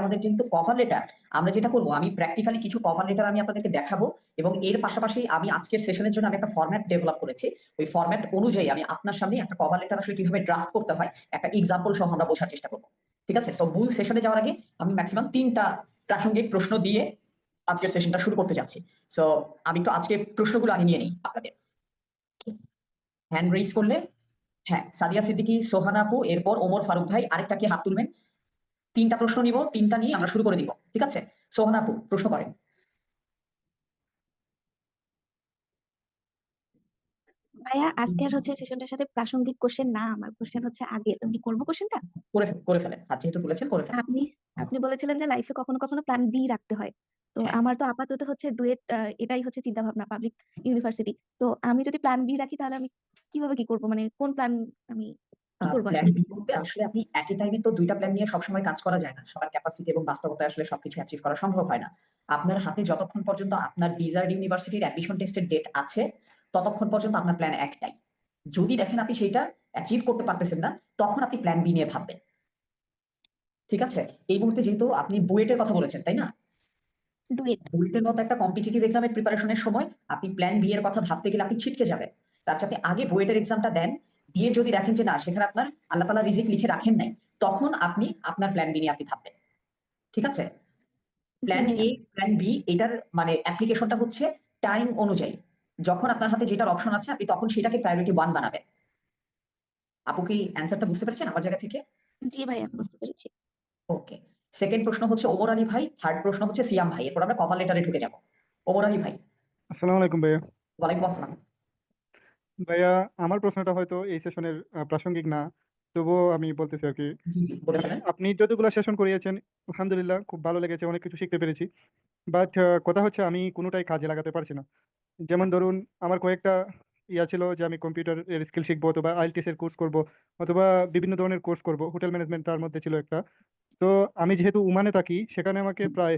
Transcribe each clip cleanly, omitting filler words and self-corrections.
আমাদের যেহেতু cover letter, আমরা যেটা করব আমি প্র্যাকটিক্যালি কিছু কভার লেটার আমি আপনাদেরকে দেখাবো এবং এর পাশাপাশি আমি আজকের সেশনের জন্য আমি একটা ফরম্যাট ডেভেলপ করেছি। ওই ফরম্যাট অনুযায়ী আমি আপনার সামনে একটা কভার লেটার আসলে কিভাবে ড্রাফট করতে হয় একটা এক্সাম্পল সহ আমরা বোঝার চেষ্টা করব। ঠিক আছে? সো মূল সেশনে যাওয়ার আগে আমি ম্যাক্সিমাম ৩ টা প্রাসঙ্গিক প্রশ্ন দিয়ে আজকের সেশনটা শুরু করতে যাচ্ছি। সো আমি একটু আজকে প্রশ্নগুলো আমি নিয়ে নেই আপনাদের। হ্যান্ড রেইজ করলে হ্যাঁ, সাদিয়া সিদ্দিকী, সোহানা আপু, এরপর ওমর ফারুক ভাই আরেকটা কে হাত তুলবেন? ৩ টা প্রশ্ন নিব, ৩ টা নিয়ে আমরা শুরু করে দিব। ঠিক আছে? সোহানা আপু প্রশ্ন করেন। ভাইয়া আজকের হচ্ছে সেশনটার সাথে প্রাসঙ্গিক কোশ্চেন না, আমার কোশ্চেন হচ্ছে আগে তুমি করবো কোশ্চেনটা। করে ফেলেন। হাত যেহেতু তুলেছেন করে ফেলেন। আপনি আপনি বলেছিলেন যে লাইফে কখনো কখনো প্ল্যান বি রাখতে হয়। তো হ্যাঁ, আমার তো আপাতত হচ্ছে ডুয়েট, এটাই হচ্ছে চিন্তা ভাবনা, পাবলিক ইউনিভার্সিটি। তো আমি যদি প্ল্যান বি রাখি তাহলে আমি কিভাবে কি করব, মানে কোন প্ল্যান আমি কি করবো প্ল্যান আসলে? বি বলতে আসলে আপনি এট এ টাইমে তো ২ টা প্ল্যান নিয়ে সবসময় কাজ করা যায় না। সবার ক্যাপাসিটি এবং বাস্তবতায় আসলে সবকিছু অ্যাচিভ করা সম্ভব হয় না। আপনার হাতে যতক্ষণ পর্যন্ত আপনার ডিজায়ার্ড ইউনিভার্সিটির অ্যাডমিশন টেস্টের ডেট আছে, ততক্ষণ পর্যন্ত আপনার প্ল্যান একটাই। যদি দেখেন আপনি সেইটা অ্যাচিভ করতে পারতেছেন না, তখন আপনি প্ল্যান বি নিয়ে ভাববেন। ঠিক আছে? এই মুহূর্তে যেহেতু আপনি বুয়েটের কথা বলেছেন, তাই না? ডুয়েট। বুয়েটের মতো একটা কম্পিটিটিভ এক্সামের প্রিপারেশনের সময় আপনি প্ল্যান বি এর কথা ভাবতে গেলে আপনি ছিটকে যাবেন। তার চেয়ে আপনি আগে বুয়েটের এক্সামটা দেন, দিয়ে যদি দেখেন যে না সেখানে আপনার আল্লাহ তাআলা রিজিক লিখে রাখেন নাই, তখন আপনি আপনার প্ল্যান বি নিয়ে আপনি ভাববেন। ঠিক আছে? জি প্ল্যান ভাইয়া। এ, প্ল্যান বি এটার মানে অ্যাপ্লিকেশনটা হচ্ছে টাইম অনুযায়ী। যখন আপনার হাতে যেটার অপশন আছে আপনি তখন সেটাকে প্রায়োরিটি 1 বানাবেন। আপু কি অ্যান্সারটা বুঝতে পেরেছেন আমার জায়গা থেকে? জি ভাইয়া, বুঝতে পেরেছি। ওকে। সেকেন্ড প্রশ্ন হচ্ছে ওমর আলী ভাই, থার্ড প্রশ্ন হচ্ছে সিয়াম ভাই। এরপর আমরা কভার লেটারে ঢুকে যাব। ওমর আলী ভাই। আসসালামু আলাইকুম ভাইয়া। ওয়ালাইকুম আসসালাম। ভাইয়া, আমার প্রশ্নটা হয়তো এই সেশনের প্রাসঙ্গিক না, তবুও আমি বলতেছি আর কি। জি, জি বলে ফেলেন। আপনি যতগুলো সেশন করিয়েছেন আলহামদুলিল্লাহ খুব ভালো লেগেছে, অনেক কিছু শিখতে পেরেছি। বাট কথা হচ্ছে আমি কোনোটাই কাজে লাগাতে পারছি না। যেমন আচ্ছা। ধরুন, আমার কয়েকটা ছিল যে আমি কম্পিউটার এর স্কিল শিখবো অথবা আইএলটিএস এর কোর্স করব অথবা বিভিন্ন ধরনের কোর্স করব, হোটেল ম্যানেজমেন্ট তার মধ্যে ছিল একটা। তো আমি যেহেতু ওমানে থাকি, সেখানে আমাকে জি, প্রায়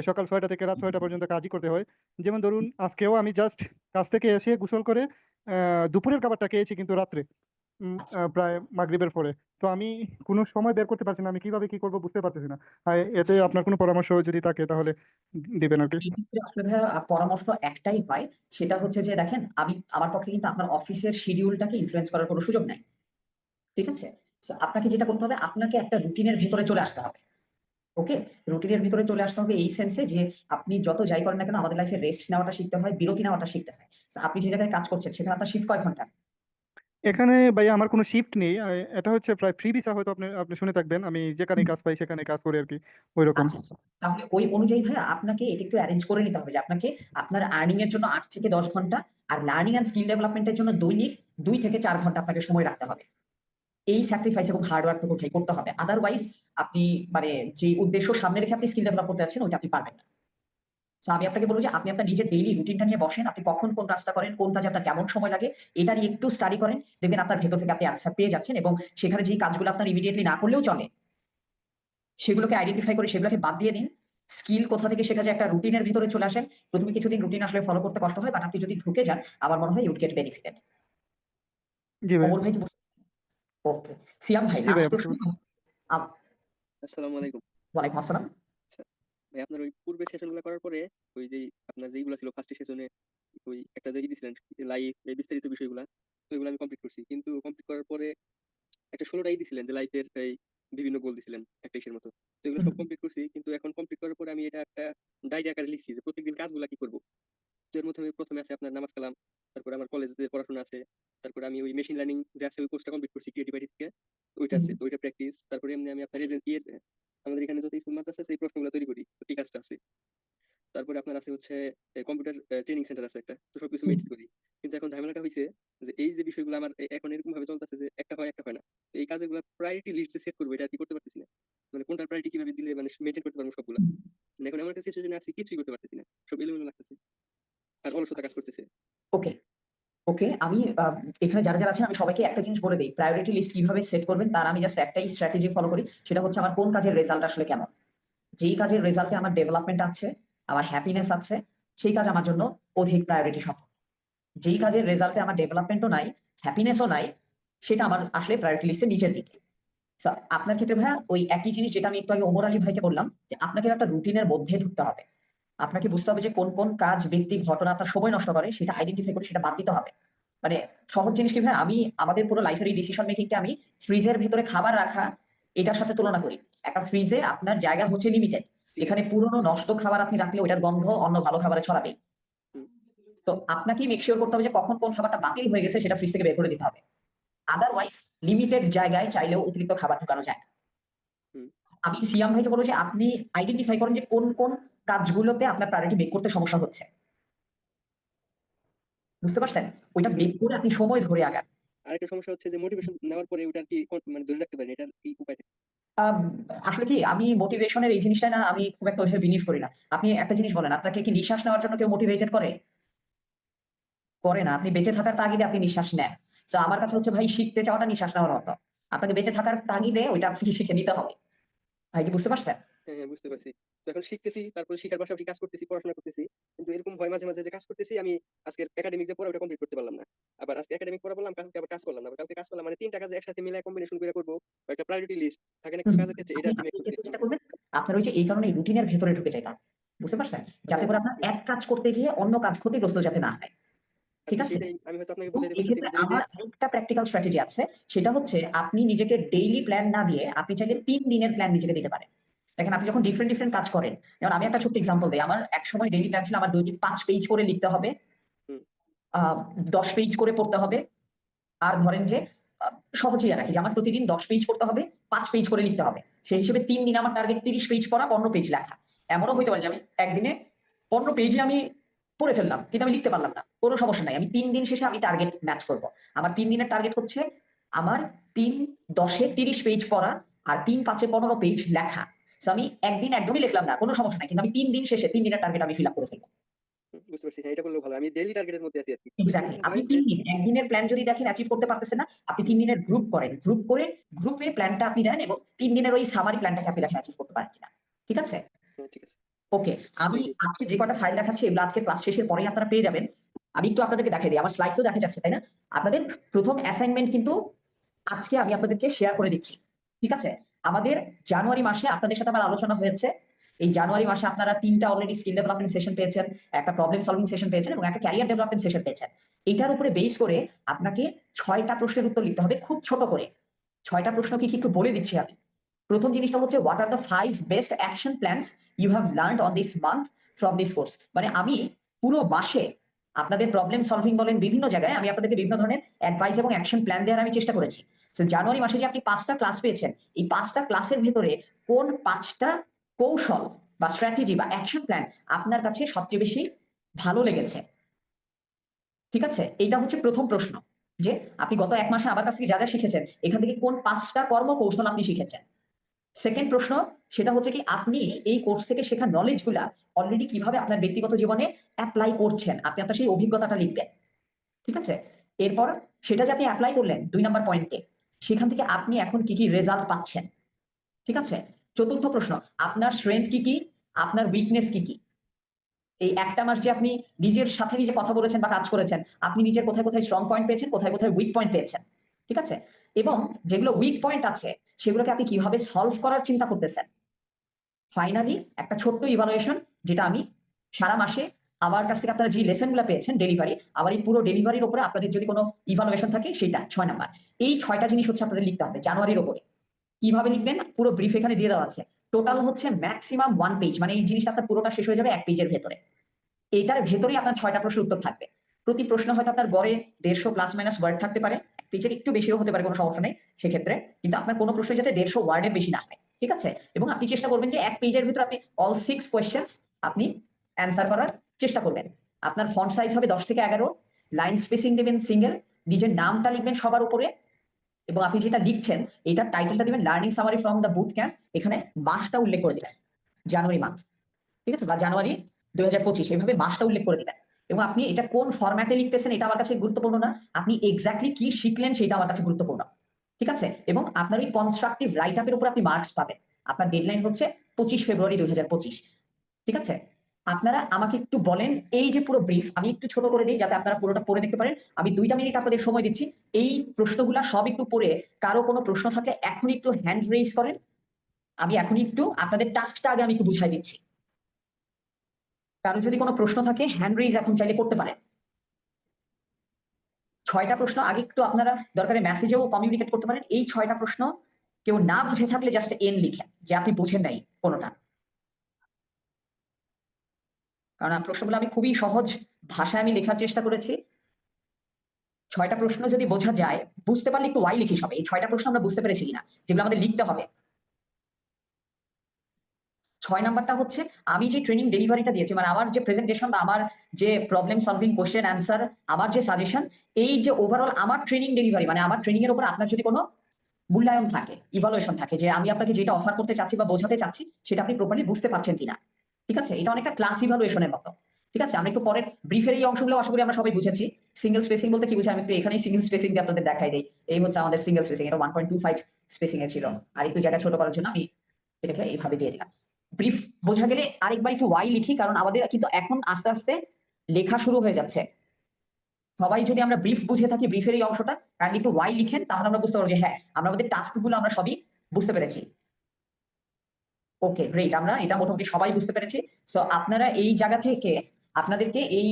সকাল 6টা থেকে রাত 6টা পর্যন্ত কাজই করতে হয়। যেমন ধরুন, আজকেও আমি জাস্ট কাজ থেকে এসে গোসল করে দুপুরের খাবারটা খেয়েছি কিন্তু রাত্রে, আচ্ছা। প্রায় মাগরিবের পরে। তো আমি কোনো সময় বের করতে পারছি না, আমি কিভাবে কি করবো বুঝতে পারতেছি না। আর এতে আপনার কোনো পরামর্শ যদি থাকে তাহলে দিবেন আর কি। এই ক্ষেত্রে আসলে ভাইয়া পরামর্শ একটাই হয়, সেটা হচ্ছে যে দেখেন আমার পক্ষে কিন্তু আপনার অফিসের শিডিউলটাকে ইনফ্লুয়েন্স করার কোনো সুযোগ নাই। ঠিক আছে? সো আপনাকে যেটা করতে হবে আপনাকে একটা রুটিনের ভেতরে চলে আসতে হবে। ওকে? রুটিনের ভিতরে চলে আসতে হবে এই সেন্সে যে আপনি যত যাই করেন না কেন আমাদের লাইফে রেস্ট নেওয়াটা শিখতে হয়, বিরতি নেওয়াটা শিখতে হয়। সো আপনি যে জায়গায় কাজ করছেন সেখানে আপনার শিফট কয় ঘন্টা? এখানে ভাইয়া আমার কোনো শিফট নেই, এটা হচ্ছে প্রায় ফ্রি ভিসা, হয়তো আপনি আপনি শুনে থাকবেন, আমি যেখানে কাজ পাই সেখানে কাজ করি আর কি, ওই রকম। আচ্ছা, আচ্ছা। তাহলে ওই অনুযায়ী ভাইয়া আপনাকে এটা একটু এরেঞ্জ করে নিতে হবে যে আপনাকে আপনার আর্নিং এর জন্য ৮ থেকে ১০ ঘন্টা are learning and skill development এর জন্য দৈনিক ২ থেকে ৪ ঘন্টা আপনাকে সময় রাখতে হবে। এই স্যাক্রিফাইস এবং হার্ড ওয়ার্ক টুকু ভাই করতে হবে। আদারওয়াইজ আপনি মানে যে উদ্দেশ্য সামনে রেখে আপনি স্কিল ডেভেলপ করতে যাচ্ছেন ওইটা আপনি পারবেন না। সো আমি আপনাকে বলব যে আপনি আপনার নিজের ডেইলি রুটিনটা নিয়ে বসেন। আপনি কখন কোন কাজটা করেন, কোন কাজে আপনার কেমন সময় লাগে, এটা নিয়ে একটু স্টাডি করেন। দেখবেন আপনার ভেতর থেকে আপনি অ্যান্সার পেয়ে যাচ্ছেন এবং সেখানে যেই কাজগুলো আপনার ইমিডিয়েটলি না করলেও চলে, সেগুলোকে আইডেন্টিফাই করে সেগুলোকে বাদ দিয়ে দিন। স্কিল কোথা থেকে শেখা যায় একটা রুটিনের ভিতরে চলে আসেন। ১ম এ কিছুদিন রুটিন আসলে ফলো করতে কষ্ট হয়, বাট আপনি যদি ঢুকে যান আমার মনে হয় ইউ উইল গেট বেনিফিটেড। জি ভাইয়া। ওমর ভাই কি ওকে। সিয়াম ভাই জি লাস্ট ভাইয়া, বুঝতে প্রশ্ন। পারছি। আপ আসসালামু আলাইকুম। ওয়ালাইকুম আসসালাম। আচ্ছা, ভাই আপনার ওই পূর্বের সেশনগুলো করার পরে ওই যেই আপনার যেইগুলা ছিল ফার্স্ট সেশনে ওই একটা যে দিছিলেন লাইফ এই বিস্তারিত বিষয়গুলা, তো এগুলো আমি কমপ্লিট করছি। কিন্তু কমপ্লিট করার পরে একটা 16টাই দিছিলেন যে লাইফের এই বিভিন্ন গোল দিছিলেন একটা ইসের মতো। তো এগুলো হুম, সব কমপ্লিট করছি। কিন্তু এখন কমপ্লিট করার পরে আমি এটা একটা ডায়রি আকারে লিখছি যে প্রত্যেকদিন কাজগুলা কি করব। তো এর মধ্যে আমি ১ম এ আছে আপনার নামাজ কালাম, তারপরে আমার কলেজে পড়াশোনা আছে, তারপরে আমি ওই মেশিন লার্নিং যে আছে ওই কোর্সটা কমপ্লিট করছি ক্রিয়েটিভ আইটি থেকে। ওইটা হুম, আছে। তো ওইটা প্র্যাকটিস। তারপরে এমনি আমি আপনার আমাদের এখানে যত স্কুল মাদ্রাসা আছে এই প্রশ্নগুলো তৈরি করি। তো এই কাজটা আছে। তারপরে আপনার আছে হচ্ছে কম্পিউটার ট্রেনিং সেন্টার আছে একটা। তো সবকিছু হুম। মেইনটেইন করি। কিন্তু এখন ঝামেলাটা হইছে যে এই যে বিষয়গুলো আমার এখন এরকম ভাবে চলতেছে যে একটা হয় একটা হয় না। তো এই কাজগুলো প্রায়োরিটি লিস্ট যে সেট করব এটা আর কি করতে পারতেছি না। মানে কোনটার প্রায়োরিটি কিভাবে দিলে মানে মেইনটেইন করতে পারবো সবগুলা। হুম। মানে এখন এমন একটা সিচুয়েশনে আছি কিছুই করতে পারতেছি না। সব এলোমেলো লাগতেছে। আর অলসতা কাজ করতেছে। ওকে, ওকে। আমি এখানে যারা আছেন আমি সবাইকে একটা জিনিস বলে দেই। প্রায়োরিটি লিস্ট কিভাবে সেট করবেন তার আমি জাস্ট একটাই স্ট্র্যাটেজি ফলো করি। সেটা হচ্ছে আমার কোন কাজের রেজাল্ট আসলে কেমন। যেই কাজের রেজাল্টে আমার ডেভেলপমেন্ট আছে, আমার হ্যাপিনেস আছে, সেই কাজ আমার জন্য অধিক প্রায়োরিটি সম্পন্ন। যেই কাজের রেজাল্টে আমার ডেভেলপমেন্টও নাই, হ্যাপিনেসও নাই, সেটা আমার আসলে প্রায়োরিটি লিস্টের নিচের দিকে। So, আপনার ক্ষেত্রে ভাইয়া ওই একই জিনিস যেটা আমি একটু আগে ওমর আলী ভাইকে বললাম যে আপনাকে একটা রুটিনের মধ্যে ঢুকতে হবে। আপনাকে বুঝতে হবে যে কোন কোন কাজ, ব্যক্তি, ঘটনা আপনার সময় নষ্ট করে সেটা আইডেন্টিফাই করে সেটা বাদ দিতে হবে। মানে সহজ জিনিস কি ভাই, আমি আমাদের পুরো লাইফের এই ডিসিশন মেকিংটা আমি ফ্রিজের ভেতরে খাবার রাখা এটার সাথে তুলনা করি। একটা ফ্রিজে আপনার জায়গা হচ্ছে লিমিটেড, ঠিক এখানে আছে। পুরনো নষ্ট খাবার আপনি রাখলে ওইটার গন্ধ অন্য ভালো খাবারে ছড়াবে। হুম। তো আপনাকেই মেক শিওর করতে হবে যে কখন কোন খাবারটা বাতিল হয়ে গেছে সেটা ফ্রিজ থেকে বের করে দিতে হবে। আদারওয়াইজ লিমিটেড জায়গায় চাইলেও অতিরিক্ত খাবার ঢুকানো যায় না। হুম। আমি সিয়াম ভাইকে বলবো যে আপনি আইডেন্টিফাই করেন যে কোন কোন কাজগুলোতে আপনার প্রায়োরিটি মেক করতে সমস্যা হচ্ছে। বুঝতে পারছেন? ওইটা বুঝতে মেক পারছি। করে আপনি সময় ধরে আগান। আরেকটা সমস্যা হচ্ছে যে মোটিভেশন নেওয়ার পরে ওটা আর কি মানে ধরে রাখতে পারেন, এটার এই উপায়টা? আম আসলে কি আমি মোটিভেশনের এই জিনিসটা না আমি খুব একটা ওইভাবে বিলিভ করি না। আপনি একটা জিনিস বলেন, আপনাকে কি নিঃশ্বাস নেওয়ার জন্য কেউ মোটিভেটেড করে? করে না। আপনি বেঁচে থাকার তাগিদে আপনি নিঃশ্বাস নেন। সো আমার কাছে হচ্ছে ভাই শিখতে চাওয়াটা নিঃশ্বাস নেওয়ার মতো। আপনাকে বেঁচে থাকার তাগিদে ওইটা আপনাকে শিখে নিতে হবে। ভাই কি বুঝতে পারছেন? হ্যাঁ, হ্যাঁ, বুঝতে পারছি। তো এখন শিখতেছি, তারপরে শিখার পাশাপাশি কাজ করতেছি, পড়াশোনা করতেছি। কিন্তু এরকম হয় মাঝে, মাঝে যে কাজ করতেছি আমি আজকের একাডেমিক যে পড়া ওটা কমপ্লিট করতে পারলাম না। আবার আজকে একাডেমিক পড়া বললাম, কালকে আবার কাজ করলাম না। আবার কালকে কাজ করলাম মানে ৩ টা কাজ একসাথে মিলায় কম্বিনেশন করে করব। বা একটা প্রায়োরিটি লিস্ট থাকে না কিছু হুম। কাজের ক্ষেত্রে, এটা আপনি আর কি মেক আপনি করতে ক্ষেত্রে চাচ্ছি। যেটা করবেন, আপনার ওই যে এই কারণে রুটিনের ভেতরে ঢুকে যাইতে হবে। বুঝতে পারছেন? যাতে হ্যাঁ, করে আপনার হুম। এক কাজ করতে গিয়ে অন্য কাজ ক্ষতিগ্রস্ত যাতে না হয়। ঠিক আরকি আছে? সেটাই আমি হয়তো আপনাকে এবং বুঝাইতে পারতেছি এক্ষেত্রে কি যে ওই যে আমার আরেকটা প্র্যাকটিক্যাল স্ট্র্যাটেজি আছে। সেটা হচ্ছে আপনি নিজেকে ডেইলি প্ল্যান না দিয়ে আপনি চাইলে হুম, ৩ দিনের প্ল্যান নিজেকে দিতে পারেন। দেখেন আপনি যখন ডিফারেন্ট, ডিফারেন্ট কাজ করেন, যেমন আমি হুম, একটা ছোট্ট এক্সাম্পল দেই। আমার একসময় ডেইলি প্ল্যান ছিল আমার দৈনিক ৫ পেজ করে লিখতে হবে। হুম, আ ১০ পেজ করে পড়তে হবে। আর ধরেন যে আ সহজেই রাখি যে আমার প্রতিদিন ১০ পেজ পড়তে হবে, ৫ পেজ করে লিখতে হবে। সেই হিসেবে ৩ দিনে আমার টার্গেট ৩০ পেজ পড়া, ১৫ পেজ লেখা। এমনও হইতে পারে যে আমি একদিনে ১৫ পেজই আমি পড়ে ফেললাম। কিন্তু আমি লিখতে পারলাম না। কোন সমস্যা নাই। আমি ৩ দিন শেষে আমি টার্গেট ম্যাচ করব। আমার ৩ দিনের টার্গেট হচ্ছে আমার ৩ ১০ এ ৩০ পেজ পড়া আর ৩ ৫ এ ১৫ পেজ লেখা। সো আমি একদিন একদমই লিখলাম না। কোন সমস্যা নাই। কিন্তু আমি ৩ দিন শেষে ৩ দিনের টার্গেট আমি ফিল আপ করে ফেলব। হুম, বুঝতে পারছি। হ্যাঁ, এটা করলেও ভালো। আমি ডেইলি টার্গেটের মধ্যে আছি আরকি। যদি এক্সাক্টলি। এরকম আপনি হয় যে ৩ দিন, একদিনের প্ল্যান যদি দেখেন অ্যাচিভ করতে পারতেছেন না, আপনি ৩ দিনের গ্রুপ করেন। গ্রুপ করে গ্রুপে প্ল্যানটা আপনি দেন এবং ৩ দিনের ওই সামারি প্ল্যানটাকে আপনি দেখেন অ্যাচিভ করতে পারেন কিনা। ঠিক আছে? হ্যাঁ, ঠিক আছে। ওকে। আমি থ্যাংক ইউ। আজকে যে কটা ফাইল দেখাচ্ছি এগুলো আজকে ক্লাস শেষের পরেই আপনারা পেয়ে যাবেন। আমি একটু আপনাদেরকে দেখাই দিই। আমার স্লাইড তো দেখা যাচ্ছে, তাই না? আপনাদের ১ম অ্যাসাইনমেন্ট কিন্তু আজকে আমি আপনাদেরকে শেয়ার করে দিচ্ছি। ঠিক আছে? আমাদের জানুয়ারি মাসে আপনাদের সাথে আমার আলোচনা হয়েছে। এই জানুয়ারি মাসে আপনারা ৩ টা অলরেডি স্কিল ডেভেলপমেন্ট সেশন পেয়েছেন, একটা প্রবলেম সলভিং সেশন পেয়েছেন এবং একটা ক্যারিয়ার ডেভেলপমেন্ট সেশন পেয়েছেন। এটার উপরে বেস করে আপনাকে ৬ টা প্রশ্নের উত্তর লিখতে হবে খুব ছোট করে। ৬ টা প্রশ্ন কি একটু বলে দিচ্ছি আমি। প্রথম জিনিসটা হচ্ছে what are the 5 best action plans you have learned on this month from this course. মানে আমি পুরো মাসে আপনাদের প্রবলেম সলভিং বলেন বিভিন্ন জায়গায় আমি আপনাদেরকে বিভিন্ন ধরনের অ্যাডভাইস এবং অ্যাকশন প্ল্যান দেওয়ার আমি চেষ্টা করেছি। সো জানুয়ারি মাসে যে আপনি ৫ টা ক্লাস পেয়েছেন, এই ৫ টা ক্লাসের ভেতরে কোন ৫ টা কৌশল বা স্ট্র্যাটেজি বা অ্যাকশন প্ল্যান আপনার কাছে সবচেয়ে বেশি ভালো লেগেছে? ঠিক আছে? এইটা হচ্ছে ১ম প্রশ্ন। যে আপনি গত ১ মাসে আমার কাছ থেকে যা, যা শিখেছেন, এখান থেকে কোন ৫ টা কর্মকৌশল আপনি শিখেছেন? সেকেন্ড প্রশ্ন সেটা হচ্ছে কি আপনি এই কোর্স থেকে শেখা নলেজ গুলা অলরেডি কিভাবে আপনার ব্যক্তিগত জীবনে এপ্লাই করছেন? আপনি আপনার সেই অভিজ্ঞতাটা লিখবেন। ঠিক আছে? এরপর সেটা যে আপনি এপ্লাই করলেন ২ নাম্বার পয়েন্টে, সেখান থেকে আপনি এখন কি, কি রেজাল্ট পাচ্ছেন? ঠিক আছে? চতুর্থ প্রশ্ন, আপনার স্ট্রেংথ কি, কি? আপনার উইকনেস কি, কি? এই একটা মাস যে আপনি নিজের সাথে নিজে কথা বলেছেন বা কাজ করেছেন, আপনি নিজের কোথায়, কোথায় স্ট্রং পয়েন্ট পেয়েছেন, কোথায়, কোথায় উইক পয়েন্ট পেয়েছেন। ঠিক আছে? এবং যেগুলো উইক পয়েন্ট আছে, সেগুলোকে আপনি কিভাবে সলভ করার চিন্তা করতেছেন? ফাইনালি একটা ছোট্ট ইভালুয়েশন যেটা আমি সারা মাসে আমার কাছ থেকে আপনারা যে লেসন গুলা পেয়েছেন ডেলিভারি, আবার এই পুরো ডেলিভারির উপরে আপনাদের যদি কোনো ইভালুয়েশন থাকে সেটা ৬ নাম্বার। এই ৬ টা জিনিস হচ্ছে আপনাদের লিখতে হবে জানুয়ারির উপরে। কিভাবে লিখবেন? পুরো ব্রিফ এখানে দিয়ে দেওয়া আছে। টোটাল হচ্ছে মেক্সিমাম 1 পেজ। মানে এই জিনিসটা আপনার পুরোটা শেষ হয়ে যাবে ১ পেজের ভেতরে। এইটার ভেতরেই আপনার ৬ টা প্রশ্নের উত্তর থাকবে। প্রতি প্রশ্ন হয়তো আপনার গড়ে ১৫০ প্লাস মাইনাস ওয়ার্ড থাকতে পারে। ১ পেজের একটু বেশিও হতে পারে, কোনো সমস্যা নেই সেক্ষেত্রে। কিন্তু আপনার কোনো প্রশ্ন যাতে ১৫০ ওয়ার্ডের বেশি না হয়। ঠিক আছে? এবং আপনি চেষ্টা করবেন যে ১ পেজের ভিতরে আপনি অল 6 কোয়েশ্চেনস আপনি অ্যান্সার করার চেষ্টা করবেন। আপনার ফন্ট সাইজ হবে ১০ থেকে ১১, লাইন স্পেসিং দিবেন সিঙ্গেল, নিজের নামটা লিখবেন সবার উপরে এবং আপনি যেটা লিখছেন এটার টাইটেলটা দিবেন learning summary from the boot camp. এখানে মাসটা উল্লেখ করে দিবেন। জানুয়ারি মান্থ। ঠিক আছে? বা জানুয়ারি ২০২৫ এভাবে মাসটা উল্লেখ করে দিবেন। এবং আপনি এটা কোন ফরম্যাটে লিখতেছেন এটা আমার কাছে গুরুত্বপূর্ণ না। আপনি এক্সাক্টলি কি শিখলেন সেটা আমার কাছে গুরুত্বপূর্ণ। ঠিক আছে? এবং আপনার ওই কনস্ট্রাকটিভ রাইট আপ এর উপর আপনি মার্কস পাবেন। আপনার ডেডলাইন হচ্ছে ২৫ ফেব্রুয়ারি ২০২৫। ঠিক আছে? আপনারা আমাকে একটু বলেন, এই যে পুরো ব্রিফ আমি একটু ছোট করে দিই যাতে আপনারা পুরোটা পড়ে দেখতে পারেন। আমি 2টা মিনিট আপনাদের সময় দিচ্ছি। এই প্রশ্নগুলা সব একটু পড়ে কারো কোনো প্রশ্ন থাকলে এখনই একটু হ্যান্ড রেইজ করেন। আমি এখনই একটু আপনাদের টাস্কটা আগে আমি একটু বুঝাই দিচ্ছি। কারো যদি কোনো প্রশ্ন থাকে হ্যান্ড রেইজ এখন চাইলে করতে পারেন। 6টা প্রশ্ন আগে একটু আপনারা দরকারে মেসেজেও কমিউনিকেট করতে পারেন। এই 6টা প্রশ্ন কেউ না বুঝে থাকলে জাস্ট এন লিখেন যে আপনি বুঝেন নাই কোনোটা। কারণ প্রশ্নগুলো আমি খুবই সহজ ভাষায় আমি লেখার চেষ্টা করেছি। 6টা প্রশ্ন যদি বোঝা যায়, বুঝতে পারলে একটু ওয়াই লিখিস হবে। এই 6টা প্রশ্ন আমরা বুঝতে পেরেছি কিনা, যেগুলো আমাদের লিখতে হবে। 6 নাম্বারটা হচ্ছে আমি যে ট্রেনিং ডেলিভারিটা দিয়েছি, মানে আমার যে প্রেজেন্টেশন বা আমার যে প্রবলেম সলভিং কোশ্চেন অ্যান্সার, আমার যে সাজেশন, এই যে ওভারঅল আমার ট্রেনিং ডেলিভারি, মানে আমার ট্রেনিং এর উপর আপনার যদি কোনো মূল্যায়ন থাকে, ইভালুয়েশন থাকে, যে আমি আপনাকে যেটা অফার করতে চাচ্ছি বা বোঝাতে চাচ্ছি সেটা আপনি প্রপারলি বুঝতে পারছেন কিনা। ঠিক আছে, এটা অনেকটা ক্লাস ইভালুয়েশনের মতো। ঠিক আছে, আমরা একটু পরের ব্রিফের এই অংশগুলো আশা করি আমরা সবাই বুঝেছি। সিঙ্গেল স্পেসিং বলতে কি বুঝি আমি একটু এখানেই সিঙ্গেল স্পেসিং দিয়ে আপনাদের দেখাই দিই। এই হচ্ছে আমাদের সিঙ্গেল স্পেসিং, এটা 1.25 স্পেসিং এ ছিল। আর একটু জায়গা ছোট করার জন্য আমি এটাকে এইভাবে দিয়ে দিলাম। ব্রিফ বোঝা গেলে আরেকবার একটু ওয়াই লিখি, কারণ আমাদের কিন্তু এখন আস্তে আস্তে লেখা শুরু হয়ে যাচ্ছে। সবাই যদি আমরা ব্রিফ বুঝে থাকি, ব্রিফের এই অংশটা কাইন্ডলি একটু ওয়াই লিখেন, তাহলে আমরা বুঝতে পারবো যে হ্যাঁ আমরা আমাদের টাস্কগুলো আমরা সবই বুঝতে পেরেছি। ওকে গ্রেট, আমরা এটা মোটামুটি সবাই বুঝতে পেরেছি। সো আপনারা এই জায়গা থেকে আপনাদেরকে এই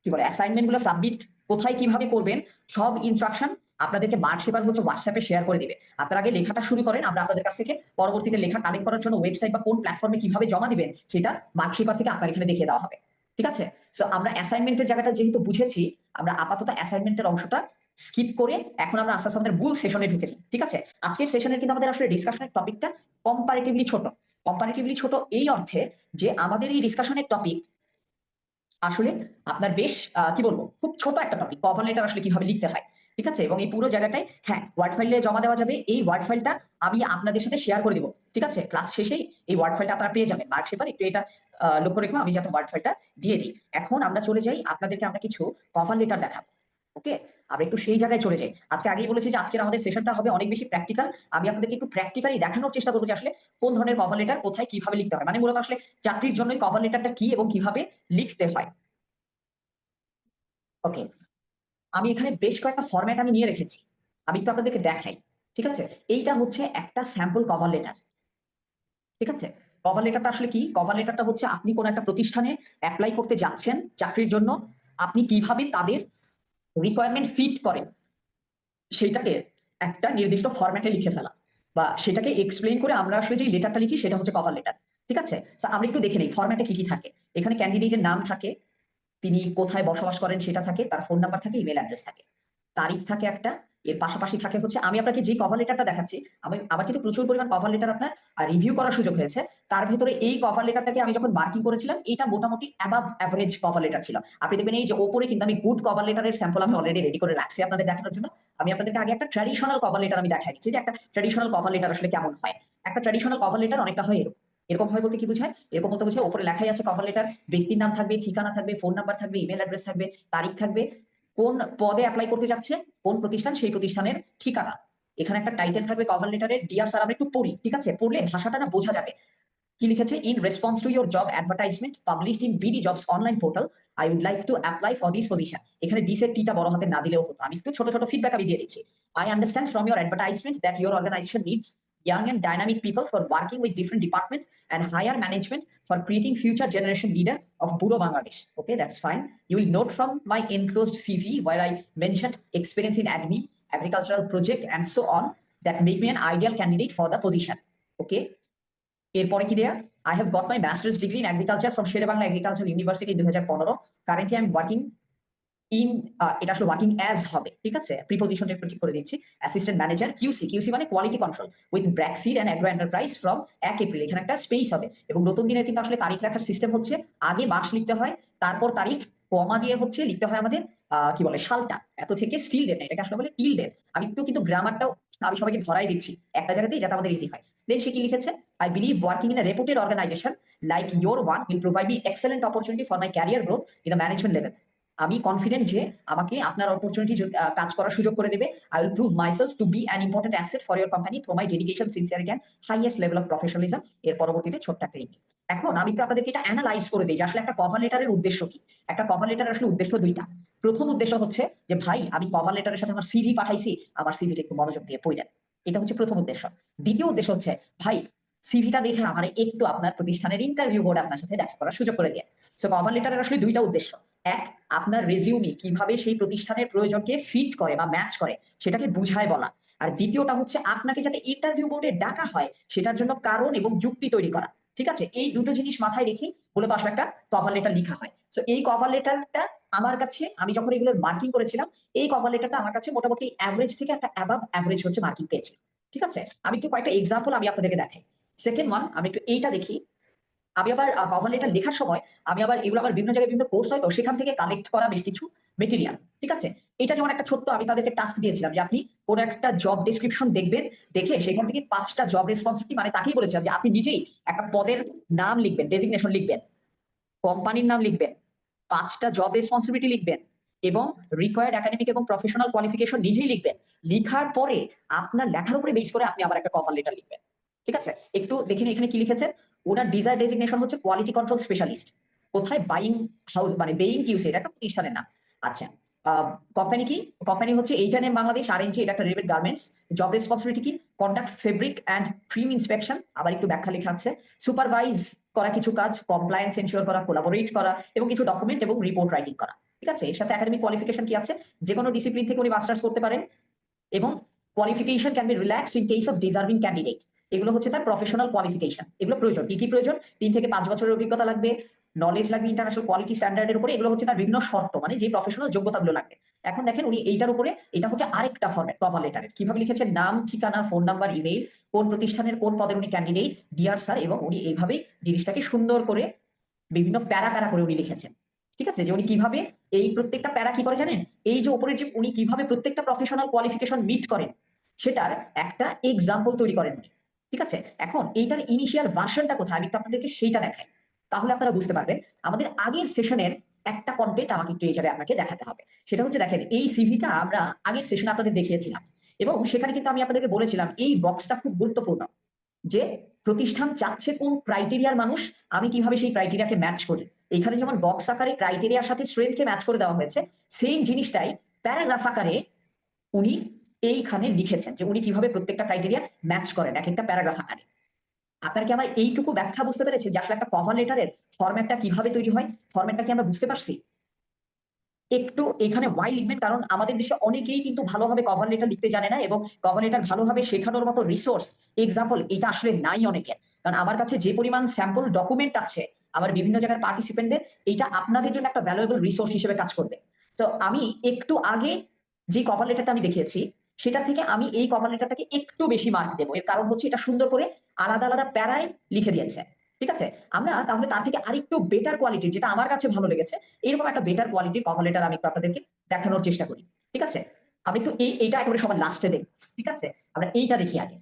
কি বলে অ্যাসাইনমেন্ট গুলো সাবমিট কোথায় কিভাবে করবেন সব ইনস্ট্রাকশন আপনাদেরকে মার্ক শেপার হচ্ছে হোয়াটসঅ্যাপে শেয়ার করে দিবে। আপনারা আগে লেখাটা শুরু করেন, আমরা আপনাদের কাছ থেকে পরবর্তীতে লেখা কালেক্ট করার জন্য ওয়েবসাইট বা কোন প্ল্যাটফর্মে কিভাবে জমা দিবেন সেটা মার্ক শেপার থেকে আপনার এখানে দেখিয়ে দেওয়া হবে। ঠিক আছে, সো আমরা অ্যাসাইনমেন্টের জায়গাটা যেহেতু বুঝেছি, আমরা আপাতত অ্যাসাইনমেন্টের অংশটা স্কিপ করে এখন আমরা আস্তে আস্তে আমাদের মূল সেশনে ঢুকেছি। ঠিক আছে, আজকের সেশনের কিন্তু আমাদের আসলে ডিসকাশনের টপিকটা কম্পারেটিভলি ছোট। কম্পারেটিভলি ছোট এই অর্থে যে আমাদের এই ডিসকাশনের টপিক আসলে আপনার বেশ কি বলবো খুব ছোট একটা টপিক, কভার লেটার আসলে কিভাবে লিখতে হয়। ঠিক আছে, এবং এই পুরো জায়গাটায় হ্যাঁ ওয়ার্ড ফাইলে জমা দেওয়া যাবে। এই ওয়ার্ড ফাইলটা আমি আপনাদের সাথে শেয়ার করে দিব। ঠিক আছে, ক্লাস শেষেই এই ওয়ার্ড ফাইলটা আপনারা পেয়ে যাবেন। মার্ক শেপার একটু এটা লক্ষ্য রেখো, আমি যাতে ওয়ার্ড ফাইলটা দিয়ে দিই। এখন আমরা চলে যাই, আপনাদেরকে আমরা কিছু কভার লেটার দেখাবো। ওকে, আমরা একটু সেই জায়গায় চলে যাই। আজকে আগেই বলেছি যে আজকের আমাদের সেশনটা হবে অনেক বেশি প্র্যাকটিক্যাল। আমি আপনাদেরকে একটু প্র্যাকটিক্যালি দেখানোর চেষ্টা করবো যে আসলে কোন ধরনের কভার লেটার কোথায় কিভাবে লিখতে হয়, মানে মূলত আসলে চাকরির জন্য কভার লেটারটা কি এবং কিভাবে লিখতে হয়। ওকে, আমি এখানে বেশ কয়েকটা ফরম্যাট আমি নিয়ে রেখেছি, আমি একটু আপনাদেরকে দেখাই। ঠিক আছে, এইটা হচ্ছে একটা স্যাম্পল কভার লেটার। ঠিক আছে, কভার লেটারটা আসলে কি? কভার লেটারটা হচ্ছে আপনি কোন একটা প্রতিষ্ঠানে অ্যাপ্লাই করতে যাচ্ছেন চাকরির জন্য, আপনি কিভাবে তাদের রিকোয়ারমেন্ট ফিট করেন সেইটাকে একটা নির্দিষ্ট ফরম্যাটে লিখে ফেলা, বা সেটাকে এক্সপ্লেইন করে আমরা আসলে যে লেটারটা লিখি সেটা হচ্ছে কভার লেটার। ঠিক আছে, আমরা একটু দেখে নিই ফরম্যাটে কি কি থাকে। এখানে ক্যান্ডিডেটের নাম থাকে, তিনি কোথায় বসবাস করেন সেটা থাকে, তার ফোন নাম্বার থাকে, ইমেল অ্যাড্রেস থাকে, তারিখ থাকে একটা। এর পাশাপাশি থাকে হচ্ছে আমি আপনাকে যে কভার লেটারটা দেখাচ্ছি, আমার কিন্তু প্রচুর পরিমাণ কভার লেটার আপনার রিভিউ করার সুযোগ হয়েছে। তার ভেতরে এই কভার লেটারটাকে আমি যখন মার্কিং করেছিলাম, এটা মোটামুটি অ্যাবাভ অ্যাভারেজ কভার লেটার ছিল। আপনি দেখবেন এই যে ওপরে কিন্তু আমি গুড কভার লেটারের স্যাম্পল আমি অলরেডি রেডি করে রাখছি আপনাদের দেখানোর জন্য। আমি আপনাদেরকে আগে একটা ট্র্যাডিশনাল কভার লেটার আমি দেখাই দিচ্ছি যে একটা ট্র্যাডিশনাল কভার লেটার আসলে কেমন হয়। একটা ট্র্যাডিশনাল কভার লেটার অনেকটা হয় এরকম। এরকম হয় বলতে কি বোঝায়? এরকম বলতে বোঝায় ওপরে লেখাই আছে কভার লেটার, ব্যক্তির নাম থাকবে, ঠিকানা থাকবে, ফোন নাম্বার থাকবে, ইমেল অ্যাড্রেস থাকবে, তারিখ থাকবে, কোন পদে অ্যাপ্লাই করতে যাচ্ছে, কোন প্রতিষ্ঠান, সেই প্রতিষ্ঠানের ঠিকানা। এখানে একটা টাইটেল থাকবে কভার লেটারের, ডিয়ার স্যার। আমরা একটু পড়ি, ঠিক আছে, পড়লে ভাষাটা না বোঝা যাবে। কি লিখেছে? In response to your job advertisement published in BD jobs online portal, I would like to apply for this position. এখানে দিসের টিটা বড় হাতে না দিলেও হতো, আমি একটু ছোট ছোট ফিডব্যাক আমি দিয়ে দিচ্ছি। I understand from your advertisement that your organisation needs young and dynamic people for working with different department and higher management for creating future generation leader of Bureau Bangladesh. Okay, that's fine. You will note from my enclosed CV where I mentioned experience in admin, agricultural project and so on that make me an ideal candidate for the position. Okay. এরপরে কি দেয়া? I have got my master's degree in agriculture from Sher-e-Bangla Agricultural University in 2015. Currently I am working in এটা আসলে working as হবে। ঠিক আছে, প্রিপোজিশনটা একটু ঠিক করে দিচ্ছি। অ্যাসিস্ট্যান্ট ম্যানেজার কিউসি, কিউসি মানে quality control, with BRAC Seed and agro enterprise from 1 April. এখানে একটা স্পেস হবে এবং নতুন দিনের কিন্তু আসলে তারিখ রাখার সিস্টেম হচ্ছে আগে মাস লিখতে হয়, তারপর তারিখ, কমা দিয়ে হচ্ছে লিখতে হয় আমাদের কি বলে সালটা, এত থেকে স্টিল ডেট না, এটাকে আসলে বলে টিল ডেট। আমি একটু কিন্তু গ্রামারটাও আমি সবাইকে ধরাই দিচ্ছি একটা জায়গাতেই, যাতে আমাদের ইজি হয়। দেন সে কি লিখেছে? I believe working in a reputed organisation like your one will provide me excellent opportunity for my career growth in the management level. আমি কনফিডেন্ট যে আমাকে আপনার অপরচুনিটি কাজ করার সুযোগ করে দেবে। I will prove myself to be an important asset for your company through my dedication, sincerity and highest level of professionalism. এর পরবর্তীতে ছোট্ট একটা ইমেল। এখন আমি তো আপনাদেরকে এটা অ্যানালাইজ করে দিই যে আসলে একটা কভার লেটারের উদ্দেশ্য কি। একটা কভার লেটারের আসলে উদ্দেশ্য দুইটা। প্রথম উদ্দেশ্য হচ্ছে যে ভাই আমি কভার লেটারের সাথে আমার সিভি পাঠাইছি, আমার সিভিটা একটু মনোযোগ দিয়ে পড়লেন। এটা হচ্ছে প্রথম উদ্দেশ্য। দ্বিতীয় উদ্দেশ্য হচ্ছে ভাই সিভিটা দেখে আমার একটু আপনার প্রতিষ্ঠানের ইন্টারভিউ বোর্ডে আপনার সাথে দেখা করার সুযোগ করে দিয়ে। সো কভার লেটারের আসলে দুইটা উদ্দেশ্য। এক, আপনার রেজিউমি কিভাবে সেই প্রতিষ্ঠানের প্রয়োজনকে ফিট করে বা ম্যাচ করে সেটাকে বুঝায় বলা। আর দ্বিতীয়টা হচ্ছে আপনাকে যাতে ইন্টারভিউ বোর্ডে ডাকা হয় সেটার জন্য কারণ এবং যুক্তি তৈরি করা। ঠিক আছে, এই দুটো জিনিস মাথায় রেখে মূলত আসলে একটা কভার লেটার লেখা হয়। সো এই কভার লেটারটা আমার কাছে, আমি যখন এগুলোর মার্কিং করেছিলাম, এই কভার লেটারটা আমার কাছে মোটামুটি অ্যাভারেজ থেকে একটা অ্যাবাভ অ্যাভারেজ হচ্ছে মার্কিং পেয়েছি। ঠিক আছে, আমি একটু কয়েকটা এক্সাম্পল আমি আপনাদেরকে দেখাই। সেকেন্ড ওয়ান, আমি একটু এইটা দেখি। আমি আবার কভার লেটার লেখার সময় আমি আবার এগুলো আবার বিভিন্ন জায়গায় বিভিন্ন কোর্স হয় তো সেখান থেকে কালেক্ট করা বেশ কিছু মেটেরিয়াল। ঠিক আছে, এটা যেমন একটা ছোট্ট আমি তাদেরকে টাস্ক দিয়েছিলাম যে আপনি কোন একটা জব ডেসক্রিপশন দেখবেন, দেখে সেখান থেকে 5টা জব রেসপন্সিবিলিটি, মানে তাকেই বলেছিলাম যে আপনি নিজেই একটা পদের নাম লিখবেন, ডেজিগনেশন লিখবেন, কোম্পানির নাম লিখবেন, 5টা জব রেসপন্সিবিলিটি লিখবেন এবং রিকোয়ার্ড একাডেমিক এবং প্রফেশনাল কোয়ালিফিকেশন নিজেই লিখবেন। লিখার পরে আপনার লেখার উপরে বেস করে আপনি আবার একটা কভার লেটার লিখবেন। ঠিক আছে, একটু দেখেন এখানে কি লিখেছেন। ওনার ডিজায়ার ডেজিগনেশন হচ্ছে কোয়ালিটি কন্ট্রোল স্পেশালিস্ট। কোথায়? বাইং হাউস, মানে বেইং কিউসি, এটা একটা প্রতিষ্ঠানের নাম। আচ্ছা, কোম্পানি কি? কোম্পানি হচ্ছে H&M বাংলাদেশ, RNG, এটা একটা রেডিমেড গার্মেন্টস। জব রেসপন্সিবিলিটি কি? Conduct fabric and prime inspection. আবার একটু ব্যাখ্যা লেখা আছে। সুপারভাইজ করা কিছু কাজ, কমপ্লায়েন্স এনশিওর করা, কোলাবোরেট করা এবং কিছু ডকুমেন্ট এবং রিপোর্ট রাইটিং করা। ঠিক আছে, এর সাথে একাডেমিক কোয়ালিফিকেশন কি আছে? যে কোনো ডিসিপ্লিন থেকে উনি মাস্টার্স করতে পারেন এবং qualification can be relaxed in case of deserving candidate. এগুলো হচ্ছে তার প্রফেশনাল কোয়ালিফিকেশন। এগুলো প্রয়োজন, কি কি প্রয়োজন? 3 থেকে 5 বছরের অভিজ্ঞতা লাগবে, নলেজ লাগবে ইন্টারন্যাশনাল কোয়ালিটি স্ট্যান্ডার্ডের উপরে। এগুলো হচ্ছে তার বিভিন্ন শর্ত, মানে যে প্রফেশনাল যোগ্যতাগুলো লাগবে। এখন দেখেন উনি এইটার উপরে, এটা হচ্ছে আরেকটা ফরম্যাট কভার লেটারের। কিভাবে লিখেছেন? নাম, ঠিকানা, ফোন নাম্বার, ইমেইল, কোন প্রতিষ্ঠানের কোন পদের উনি ক্যান্ডিডেট, ডিয়ার স্যার, এবং উনি এইভাবেই জিনিসটাকে সুন্দর করে বিভিন্ন প্যারা প্যারা করে উনি লিখেছেন। ঠিক আছে, যে উনি কিভাবে এই প্রত্যেকটা প্যারা কি করে জানেন? এই যে উপরে যে উনি কিভাবে প্রত্যেকটা প্রফেশনাল কোয়ালিফিকেশন মিট করেন সেটার একটা এক্সাম্পল তৈরি করেন উনি। ঠিক আছে, এখন এইটার ইনিশিয়াল ভার্সনটা কোথায় আমি একটু আপনাদেরকে সেইটা দেখাই, তাহলে আপনারা বুঝতে পারবেন। আমাদের আগের সেশনের একটা কন্টেন্ট আমাকে একটু এই জায়গায় আপনাকে দেখাতে হবে। সেটা হচ্ছে, দেখেন এই সিভিটা আমরা আগের সেশনে আপনাদের দেখিয়েছিলাম এবং সেখানে কিন্তু আমি আপনাদেরকে বলেছিলাম এই বক্সটা খুব গুরুত্বপূর্ণ, যে প্রতিষ্ঠান চাচ্ছে কোন ক্রাইটেরিয়ার মানুষ, আমি কিভাবে সেই ক্রাইটেরিয়াকে ম্যাচ করি। এখানে যেমন বক্স আকারে ক্রাইটেরিয়ার সাথে স্ট্রেংথকে ম্যাচ করে দেওয়া হয়েছে, সেম জিনিসটাই প্যারাগ্রাফ আকারে উনি এইখানে লিখেছেন যে উনি কিভাবে প্রত্যেকটা ক্রাইটেরিয়া ম্যাচ করেন এক একটা প্যারাগ্রাফ আকারে। আপনার কি আমার এইটুকু ব্যাখ্যা বুঝতে পেরেছে যে আসলে একটা কভার লেটারের ফরম্যাটটা কিভাবে তৈরি হয়? ফরম্যাটটা কি আমরা বুঝতে পারছি? একটু এখানে ওয়াই লিখবেন, কারণ আমাদের দেশে অনেকেই কিন্তু ভালোভাবে কভার লেটার লিখতে জানে না এবং কভার লেটার ভালোভাবে শেখানোর মতো রিসোর্স, এক্সাম্পল এটা আসলে নাই অনেকের। কারণ আমার কাছে যে পরিমাণ স্যাম্পল ডকুমেন্ট আছে আমার বিভিন্ন জায়গার পার্টিসিপেন্টদের, এটা আপনাদের জন্য একটা ভ্যালুয়েবল রিসোর্স হিসেবে কাজ করবে। সো আমি একটু আগে যে কভার লেটারটা আমি দেখিয়েছি সেটা থেকে আমি এই কভার লেটারটাকে একটু বেশি মার্ক দেবো। এর কারণ হচ্ছে এটা সুন্দর করে আলাদা আলাদা প্যারায় লিখে দিয়েছে। ঠিক আছে, আমরা তাহলে তার থেকে আরেকটু বেটার কোয়ালিটির, যেটা আমার কাছে ভালো লেগেছে, এরকম একটা বেটার কোয়ালিটির কভার লেটার আমি একটু আপনাদেরকে দেখানোর চেষ্টা করি। ঠিক আছে, আমি একটু এইটা একেবারে সবার লাস্টে দেখব। ঠিক আছে, আমরা এইটা দেখি আগে।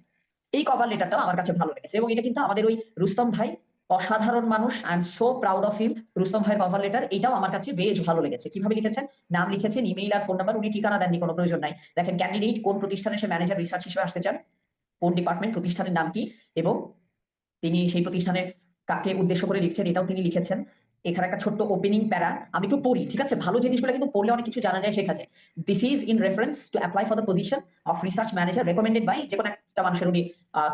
এই কভার লেটারটাও আমার কাছে ভালো লেগেছে এবং এটা কিন্তু আমাদের ওই রুস্তম ভাই, অসাধারণ মানুষ, I am so proud of him. Rustam ভাইয়ের কভার লেটার এটাও আমার কাছে বেশ ভালো লেগেছে। কিভাবে লিখেছেন? নাম লিখেছেন, ইমেইল আর ফোন নাম্বার, উনি ঠিকানা দেননি, কোনো প্রয়োজন নাই। দেখেন ক্যান্ডিডেট কোন প্রতিষ্ঠানে সে ম্যানেজার রিসার্চ হিসেবে আসতে চান, কোন ডিপার্টমেন্ট, প্রতিষ্ঠানের নাম কি, এবং তিনি সেই প্রতিষ্ঠানে কাকে উদ্দেশ্য করে লিখছেন এটাও তিনি লিখেছেন। এখানে একটা ছোট্ট ওপেনিং প্যারা আমি একটু পড়ি। ঠিক আছে, ভালো জিনিসগুলো কিন্তু পড়লে অনেক কিছু জানা যায়, শেখা যায়। This is in reference to apply for the position of research manager recommended by, যে কোনো একটা মানুষের উনি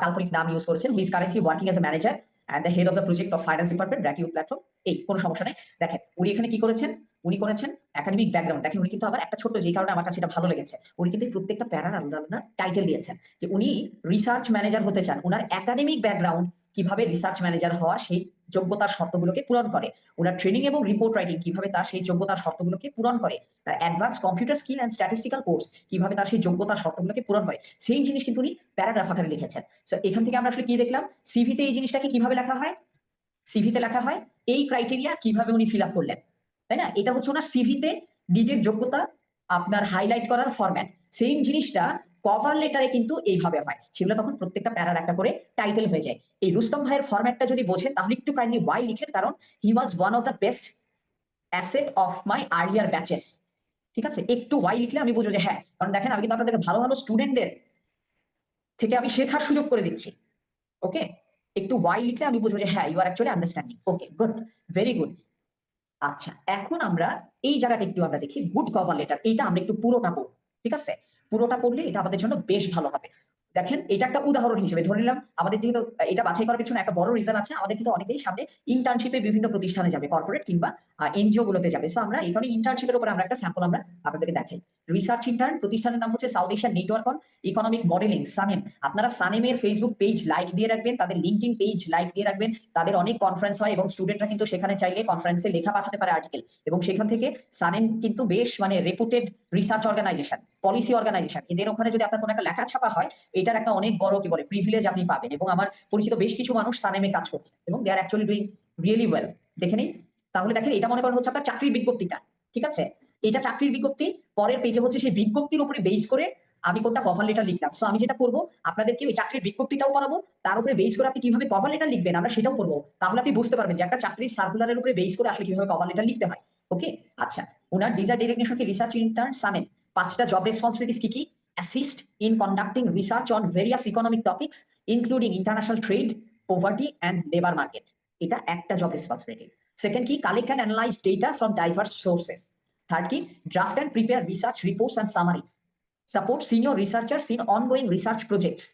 কাল্পনিক নাম ইউজ করেছেন। He is currently working as a manager and the head of the project of finance department BRACU platform. এই কোনো সমস্যা নেই। দেখেন উনি এখানে কি করেছেন, উনি করেছেন একাডেমিক ব্যাকগ্রাউন্ড। দেখেন উনি কিন্তু আবার একটা ছোট্ট, যে কারণে আমার কাছে এটা ভালো লেগেছে, উনি কিন্তু প্রত্যেকটা প্যারার আলাদা আলাদা টাইটেল দিয়েছেন যে উনি রিসার্চ ম্যানেজার হতে চান, উনার একাডেমিক ব্যাকগ্রাউন্ড কিভাবে রিসার্চ ম্যানেজার হওয়া সেই যোগ্যতার শর্তগুলোকে পূরণ করে, ওনার ট্রেনিং এবং রিপোর্ট রাইটিং কিভাবে তার সেই যোগ্যতার শর্তগুলোকে পূরণ করে, তার advance computer skill and statistical course কিভাবে তার সেই যোগ্যতার শর্তগুলোকে পূরণ করে, সেই জিনিস কিন্তু উনি প্যারাগ্রাফ আকারে লিখেছেন। সো এখান থেকে আমরা আসলে কি দেখলাম, সিভিতে এই জিনিসটাকে কিভাবে লেখা হয়, সিভিতে লেখা হয় এই ক্রাইটেরিয়া কিভাবে উনি ফিল আপ করলেন, তাই না? এটা হচ্ছে ওনার সিভিতে নিজের যোগ্যতা আপনার হাইলাইট করার ফরম্যাট। সেম জিনিসটা কভার লেটারে কিন্তু এইভাবে হয়, সেগুলো তখন প্রত্যেকটা প্যারার একটা করে টাইটেল হয়ে যায়। এই রুস্তম ভাইয়ের ফরম্যাটটা যদি বোঝেন তাহলে একটু কাইন্ডলি ওয়াই লিখেন, কারণ he was one of the best asset of my earlier batches. ঠিক আছে, একটু ওয়াই লিখলে আমি বুঝবো যে হ্যাঁ, কারণ দেখেন আমি কিন্তু আপনাদের ভালো ভালো স্টুডেন্টদের থেকে আমি শেখার সুযোগ করে দিচ্ছি। ওকে, একটু ওয়াই লিখলে আমি বুঝবো যে হ্যাঁ, you are actually understanding. Okay, good, very good. আচ্ছা, এখন আমরা এই জায়গাটা একটু আমরা দেখি, গুড কভার লেটার। এইটা আমরা একটু পুরোটা পড়ব, ঠিক আছে? পুরোটা পড়লে এটা আমাদের জন্য বেশ ভালো হবে। দেখেন, এটা একটা উদাহরণ হিসেবে ধরে নিলাম। আমাদের যেহেতু এটা বাছাই করার পিছনে একটা বড় রিজন আছে, আমাদের কিন্তু অনেকেই সামনে ইন্টার্নশিপে বিভিন্ন প্রতিষ্ঠানে যাবে, কর্পোরেট কিংবা এনজিও গুলোতে যাবে। সো আমরা এখানে ইন্টার্নশিপের উপর আমরা একটা স্যাম্পল আমরা আপনাদেরকে দেখাই। রিসার্চ ইন্টার্ন, প্রতিষ্ঠানের নাম হচ্ছে south Asian network on economic modelling, SANEM. আপনারা সানেমের ফেসবুক পেজ লাইক দিয়ে রাখবেন, তাদের লিঙ্কডইন পেজ লাইক দিয়ে রাখবেন। তাদের অনেক কনফারেন্স হয় এবং স্টুডেন্টরা কিন্তু সেখানে চাইলে কনফারেন্সে লেখা পাঠাতে পারে, আর্টিকেল। এবং সেখান থেকে সানেম কিন্তু বেশ মানে reputed research organisation, policy organisation. এদের ওখানে যদি আপনার কোনো একটা লেখা ছাপা হয়, এটার একটা অনেক বড় কি বলে প্রিভিলেজ আপনি পাবেন। এবং আমার পরিচিত বেশ কিছু মানুষ সানেমে কাজ করছে এবং দে আর অ্যাকচুয়ালি ডুইং রিয়েলি ওয়েল। দেখে নেই তাহলে। দেখেন, এটা মনে করেন হচ্ছে আপনার চাকরির বিজ্ঞপ্তিটা, ঠিক আছে? এটা চাকরির বিজ্ঞপ্তি, পরের পেজে হচ্ছে সেই বিজ্ঞপ্তির উপরে বেস করে আমি কোনটা কভার লেটার লিখলাম। সো আমি যেটা করবো, আপনাদেরকে ওই চাকরির বিজ্ঞপ্তিটাও পড়াবো, তার উপরে বেস করে আপনি কিভাবে কভার লেটার লিখবেন আমরা সেটাও করবো। তাহলে আপনি বুঝতে পারবেন যে একটা চাকরির সার্কুলারের উপরে বেস করে আসলে কিভাবে কভার লেটার লিখতে হয়। ওকে, আচ্ছা, ওনার ডিজায়ার ডেজিগনেশন কি? Research intern SANEM. 5টা জব রেসপন্সিবিলিটিস কি কি? Assist in conducting research on various economic topics including international trade, poverty and labour market. এটা একটা জব রেসপন্সিবিলিটি। সেকেন্ড কি? Collect and analyse data from diverse sources. Third কি? Draft and prepare research reports and summaries. Support senior researchers in ongoing research projects.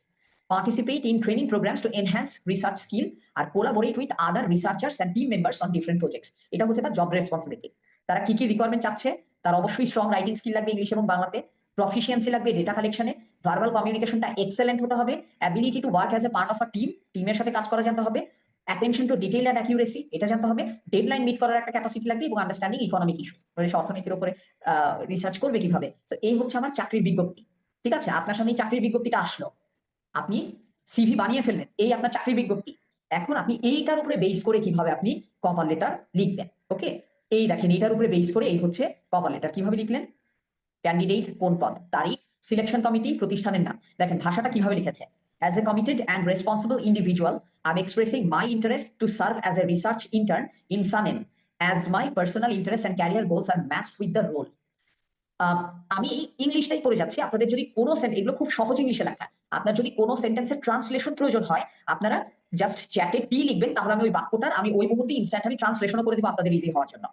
Participate in training programs to enhance research skill or collaborate with other researchers and team members on different projects. এটা হচ্ছে তার job responsibility. তারা কি কি requirement চাচ্ছে? তার অবশ্যই strong writing skill লাগবে ইংলিশ এবং বাংলাতে, প্রফিসিয়েন্সি লাগবে ডেটা কালেকশনে, ভার্বাল কমিউনিকেশনটা এক্সেলেন্ট হতে হবে, ability to work as a part of a team, টিমের সাথে কাজ করা জানতে হবে, attention to detail and accuracy এটা জানতে হবে, ডেডলাইন মিট করার একটা ক্যাপাসিটি লাগবে, এবং আন্ডারস্ট্যান্ডিং ইকোনমিক ইস্যুস, মানে অর্থনীতির উপরে রিসার্চ করবে কিভাবে। তো এই হচ্ছে আমার চাকরির বিজ্ঞপ্তি। ঠিক আছে, আপনার সামনে চাকরির বিজ্ঞপ্তিটা আসলো, আপনি সিভি বানিয়ে ফেললেন, এই আপনার চাকরির বিজ্ঞপ্তি। এখন আপনি এইটার উপরে বেস করে কিভাবে আপনি কভার লেটার লিখবেন। ওকে, এই দেখেন, এইটার উপরে বেস করে এই হচ্ছে কভার লেটার। কিভাবে লিখলেন? ক্যান্ডিডেট কোন পদ, তারিখ, সিলেকশন কমিটি, প্রতিষ্ঠানের নাম। দেখেন ভাষাটা কিভাবে লিখেছে। As a committed and responsible individual, I'm expressing my interest to serve as a research intern in SANEM, as my personal interest and career goals are matched with the role. আমি ইংলিশটাই পড়ে যাচ্ছি, আপনাদের যদি কোনো এগুলো খুব সহজ ইংলিশে লেখা, আপনার যদি কোনো সেন্টেন্সের ট্রান্সলেশন প্রয়োজন হয়, আপনারা জাস্ট চ্যাটে টি লিখবেন, তাহলে আমি ওই বাক্যটার আমি ওই মুহূর্তে ইনস্ট্যান্ট আমি ট্রান্সলেশনও করে দিব আপনাদের ইজি হওয়ার জন্য।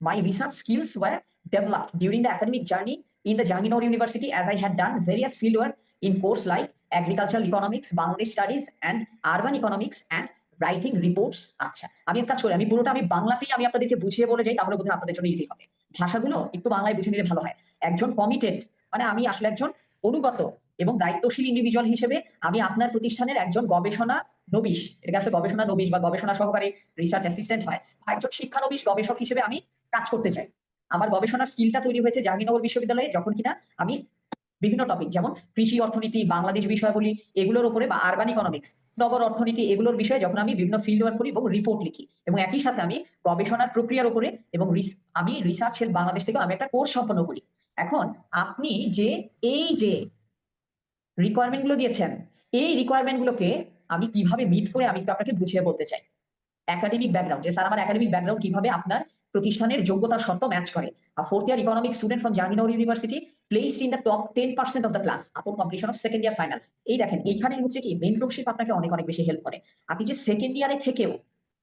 My research skills were developed during the academic journey in the Jahangir University, as I had done various fieldwork in course like agricultural economics, Bangladesh studies and urban economics and writing reports. আচ্ছা, আমি এক কাজ করি, আমি পুরোটা আমি বাংলাতেই আমি আপনাদেরকে বুঝিয়ে বলে যাই, তাহলে বোধহয় আপনাদের জন্য ইজি হবে। ভাষাগুলো একটু বাংলায় বুঝে নিলে ভালো হয়। একজন কমিটেড মানে আমি আসলে একজন অনুগত এবং দায়িত্বশীল ইন্ডিভিজুয়াল হিসেবে আমি আপনার প্রতিষ্ঠানের একজন গবেষণা নবিশ, এটা আসলে গবেষণা নবিশ বা গবেষণা সহকারী রিসার্চ অ্যাসিস্ট্যান্ট হয়, বা একজন শিক্ষানবিশ গবেষক হিসেবে আমি কাজ করতে চাই। আমার গবেষণার স্কিলটা তৈরি হয়েছে জাহাঙ্গীরনগর বিশ্ববিদ্যালয়ে, যখন কিনা আমি বিভিন্ন টপিক যেমন কৃষি অর্থনীতি, বাংলাদেশ বিষয়াবলী এগুলোর উপরে, বা আরবান ইকোনমিক্স, নগর অর্থনীতি এগুলোর বিষয়ে যখন আমি বিভিন্ন ফিল্ড ওয়ার্ক করি এবং রিপোর্ট লিখি, এবং একই সাথে আমি গবেষণার প্রক্রিয়ার উপরে এবং আমি রিসার্চ হেল্প বাংলাদেশ থেকে আমি একটা কোর্স সম্পন্ন করি। এখন আপনি যে এই যে রিকোয়ারমেন্ট গুলো দিয়েছেন, এই রিকোয়ারমেন্ট গুলোকে আমি কিভাবে মিট করে আমি তো আপনাকে বুঝিয়ে বলতে চাই। একাডেমিক ব্যাকগ্রাউন্ড, যে স্যার আমার একাডেমিক ব্যাকগ্রাউন্ড কিভাবে আপনার প্রতিষ্ঠানের যোগ্যতার শর্ত ম্যাচ করে। A fourth year economic student from Jahangir University placed in the top 10% of the class upon completion of second year final. এই দেখেন, এইখানে হচ্ছে কি মেন্টরশিপ আপনাকে অনেক অনেক বেশি হেল্প করে। আপনি যে সেকেন্ড ইয়ারে থেকেও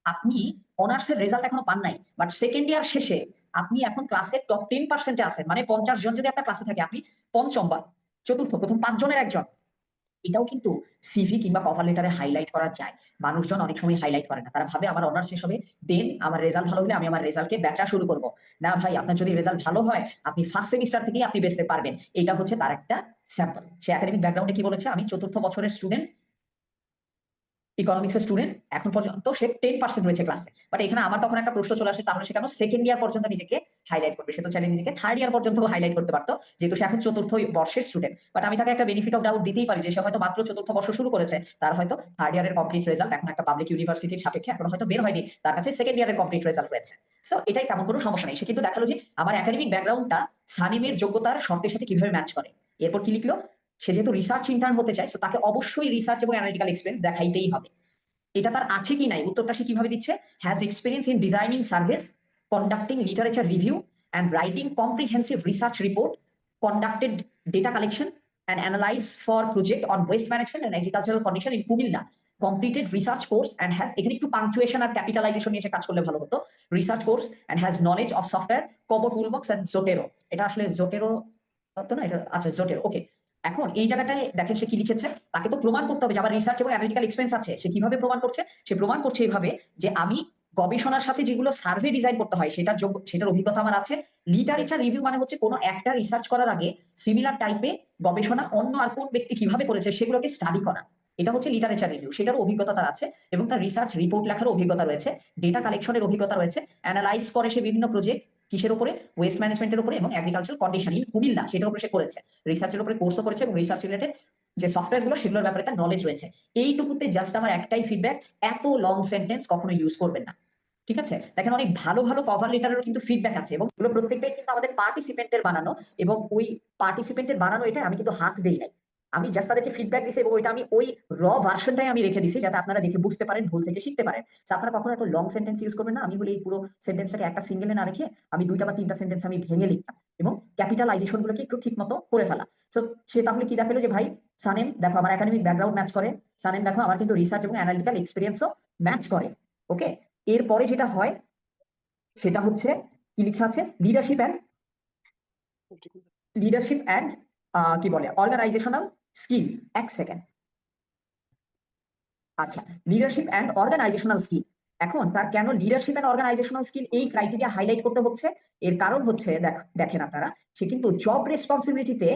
আপনি অনার্সের রেজাল্ট এখনো পান নাই, বাট সেকেন্ড ইয়ার শেষে আপনি এখন ক্লাসের টপ 10%-এ আছেন, মানে 50 জন যদি আপনার ক্লাসে থাকে, আপনি পঞ্চম বা চতুর্থ, প্রথম 5 জনের একজন। এটাও কিন্তু সিভি কিংবা কভার লেটারে হাইলাইট করা যায়। মানুষজন অনেক সময় হাইলাইট করে না, তারা ভাবে আমার অনার্স শেষ হবে, দেন আমার রেজাল্ট ভালো হলে আমি আমার রেজাল্টকে বেচা শুরু করব। না ভাই, আপনার যদি রেজাল্ট ভালো হয় আপনি ফার্স্ট সেমিস্টার থেকেই আপনি বেচতে পারবেন। এটা হচ্ছে তার একটা স্যাম্পল। সে একাডেমিক ব্যাকগ্রাউন্ডে কি বলেছে, আমি চতুর্থ বছরের স্টুডেন্ট, ইকোনমিক্সের স্টুডেন্ট, এখন পর্যন্ত সে 10% রয়েছে ক্লাসে। বাট এখানে আমার তখন একটা প্রশ্ন চলে আসে, তাহলে সে কেন সেকেন্ড ইয়ার পর্যন্ত নিজেকে হাইলাইট করবে? সে তো চাইলে নিজেকে থার্ড ইয়ার পর্যন্ত হাইলাইট করতে পারতো, যেহেতু সে এখন চতুর্থ বর্ষের স্টুডেন্ট। বাট আমি তাকে একটা বেনিফিট অফ ডাউট দিতেই পারি যে সে হয়তো মাত্র চতুর্থ বর্ষ শুরু করেছে, তার হয়তো থার্ড ইয়ারের কমপ্লিট রেজাল্ট এখন একটা পাবলিক ইউনিভার্সিটির সাপেক্ষে এখন হয়তো বের হয়নি, তার কাছে সেকেন্ড ইয়ারের কমপ্লিট রেজাল্ট রয়েছে। সো এটাই তেমন কোনো সমস্যা নেই। সে কিন্তু দেখালো যে আমার একাডেমিক ব্যাকগ্রাউন্ডটা সানিমের যোগ্যতার শর্তের সাথে কিভাবে ম্যাচ করে। এরপর কি লিখলো, সে যেহেতু রিসার্চ ইন্টার্ন হতে চায়, তাকে অবশ্যই রিসার্চ এবং অ্যানালিটিক্যাল এক্সপেরিয়েন্স দেখাইতেই হবে। এটা তার আছে কি নাই, উত্তরটা সে কিভাবে দিচ্ছে, has experience in designing service, conducting literature review and writing comprehensive research report, conducted data collection and analyze for project on waste management and agricultural condition in Kumilla, completed research course and has এখানে একটু punctuation আর capitalization নিয়ে কাজ করলে ভালো হতো, research course and has knowledge of software Kobo toolbox and Zotero, এটা আসলে Zotero তো না, এটা আচ্ছা Zotero, ওকে। এখন এই জায়গাটায় দেখেন সে কি লিখেছে, তাকে তো প্রমাণ করতে হবে যে আমার রিসার্চ এবং অ্যানালিটিক্যাল এক্সপেরিয়েন্স আছে। সে কিভাবে প্রমাণ করছে? সে প্রমাণ করছে এইভাবে যে আমি গবেষণার সাথে যেগুলো সার্ভে ডিজাইন করতে হয় সেটার অভিজ্ঞতা আমার আছে। লিটারেচার রিভিউ মানে হচ্ছে কোনো একটা রিসার্চ করার আগে সিমিলার টাইপে গবেষণা অন্য আর কোন ব্যক্তি কিভাবে করেছে সেগুলোকে স্টাডি করা, এটা হচ্ছে লিটারেচার রিভিউ। সেটারও অভিজ্ঞতা তার আছে এবং তার রিসার্চ রিপোর্ট লেখারও অভিজ্ঞতা রয়েছে, ডেটা কালেকশনের অভিজ্ঞতা রয়েছে, অ্যানালাইজ করে সে বিভিন্ন প্রজেক্ট কিসের উপরে, ওয়েস্ট ম্যানেজমেন্টের উপরে এবং এগ্রিকালচারাল কন্ডিশন ইন কুমিল্লা সেটার উপরে সে করেছে, রিসার্চের উপরে কোর্সও করেছে এবং রিসার্চ রিলেটেড যে সফটওয়্যার গুলো সেগুলোর ব্যাপারে তার নলেজ রয়েছে। এইটুকুতে জাস্ট আমার একটাই ফিডব্যাক, এত লং সেন্টেন্স কখনো ইউজ করবেন না। ঠিক আছে, দেখেন অনেক ভালো ভালো কভার লেটারেরও কিন্তু ফিডব্যাক আছে এবং এগুলো প্রত্যেকটাই কিন্তু আমাদের পার্টিসিপেন্টের বানানো এবং ওই পার্টিসিপেন্টের বানানো এটা আমি কিন্তু হাত দেই নাই, আমি জাস্ট তাদেরকে ফিডব্যাক দিছি এবং ওইটা আমি ওই ভার্সনটাই আমি রেখে দিছি যাতে আপনারা দেখে বুঝতে পারেন, ভুল থেকে শিখতে পারেন। আপনারা কখনো এত লং সেন্টেন্স ইউজ করবেন না। আমি বলি এই পুরো সেন্টেন্সটাকে একটা সিঙ্গেলে না রেখে আমি 2টা বা 3টা সেন্টেন্স আমি ভেঙে লিখতাম এবং ক্যাপিটালাইজেশন গুলোকে একটু ঠিক মতো করে ফেলা। তো সে তাহলে কি দেখালো যে ভাই সানেম দেখো আমার একাডেমিক ব্যাকগ্রাউন্ড ম্যাচ করে, সানেম দেখো আমার কিন্তু রিসার্চ এবং অ্যানালিটিক্যাল এক্সপিরিয়েন্সও ম্যাচ করে। ওকে, এরপরে যেটা হয় সেটা হচ্ছে কি লেখা আছে, লিডারশিপ অ্যান্ড কি বলে অর্গানাইজেশনাল স্কিল। এক সেকেন্ড, আচ্ছা লিডারশিপ অ্যান্ড অর্গানাইজেশনাল স্কিল। এখন তার কেন লিডারশিপ অ্যান্ড অর্গানাইজেশনাল স্কিল এই ক্রাইটেরিয়া হাইলাইট করতে হচ্ছে? এর কারণ হচ্ছে দেখেন আপনারা, সে কিন্তু জব রেসপন্সিবিলিটিতে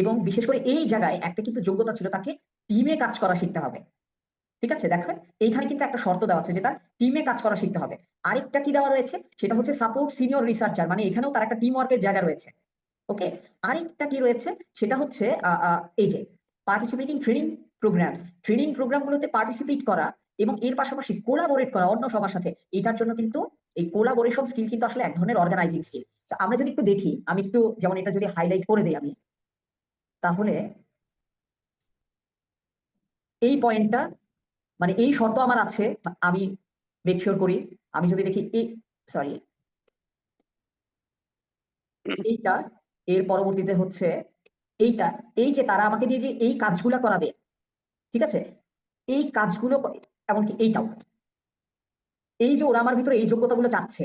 এবং বিশেষ করে এই জায়গায় একটা কিন্তু যোগ্যতা ছিল, তাকে টিমে কাজ করা শিখতে হবে। ঠিক আছে, দেখেন এইখানে কিন্তু একটা শর্ত দেওয়া আছে যে তার টিমে কাজ করা শিখতে হবে। আরেকটা কি দেওয়া রয়েছে সেটা হচ্ছে সাপোর্ট সিনিয়র রিসার্চার, মানে এখানেও তার একটা টিম ওয়ার্কের জায়গা রয়েছে। ওকে, আরেকটা কি রয়েছে সেটা হচ্ছে এই যে পার্টিসিপেটিং ট্রেনিং প্রোগ্রামগুলোতে পার্টিসিপেট করা এবং এর পাশাপাশি কোলাবোরেট করা অন্য সবার সাথে, এটার জন্য কিন্তু এই কোলাবোরেশন স্কিল কিন্তু আসলে এক ধরনের অর্গানাইজিং স্কিল। আমরা যদি একটু দেখি, আমি একটু যেমন এটা যদি হাইলাইট করে দিই আমি, তাহলে এই পয়েন্টটা মানে এই শর্ত আমার আছে, আমি মেক শিওর করি। আমি যদি দেখি এইটা, এর পরবর্তীতে হচ্ছে এইটা, এই যে তারা আমাকে দিয়ে যে এই কাজগুলো করাবে, ঠিক আছে, এই কাজগুলো এমনকি এইটাও, এই যে ওরা আমার ভিতরে এই যোগ্যতাগুলো চাচ্ছে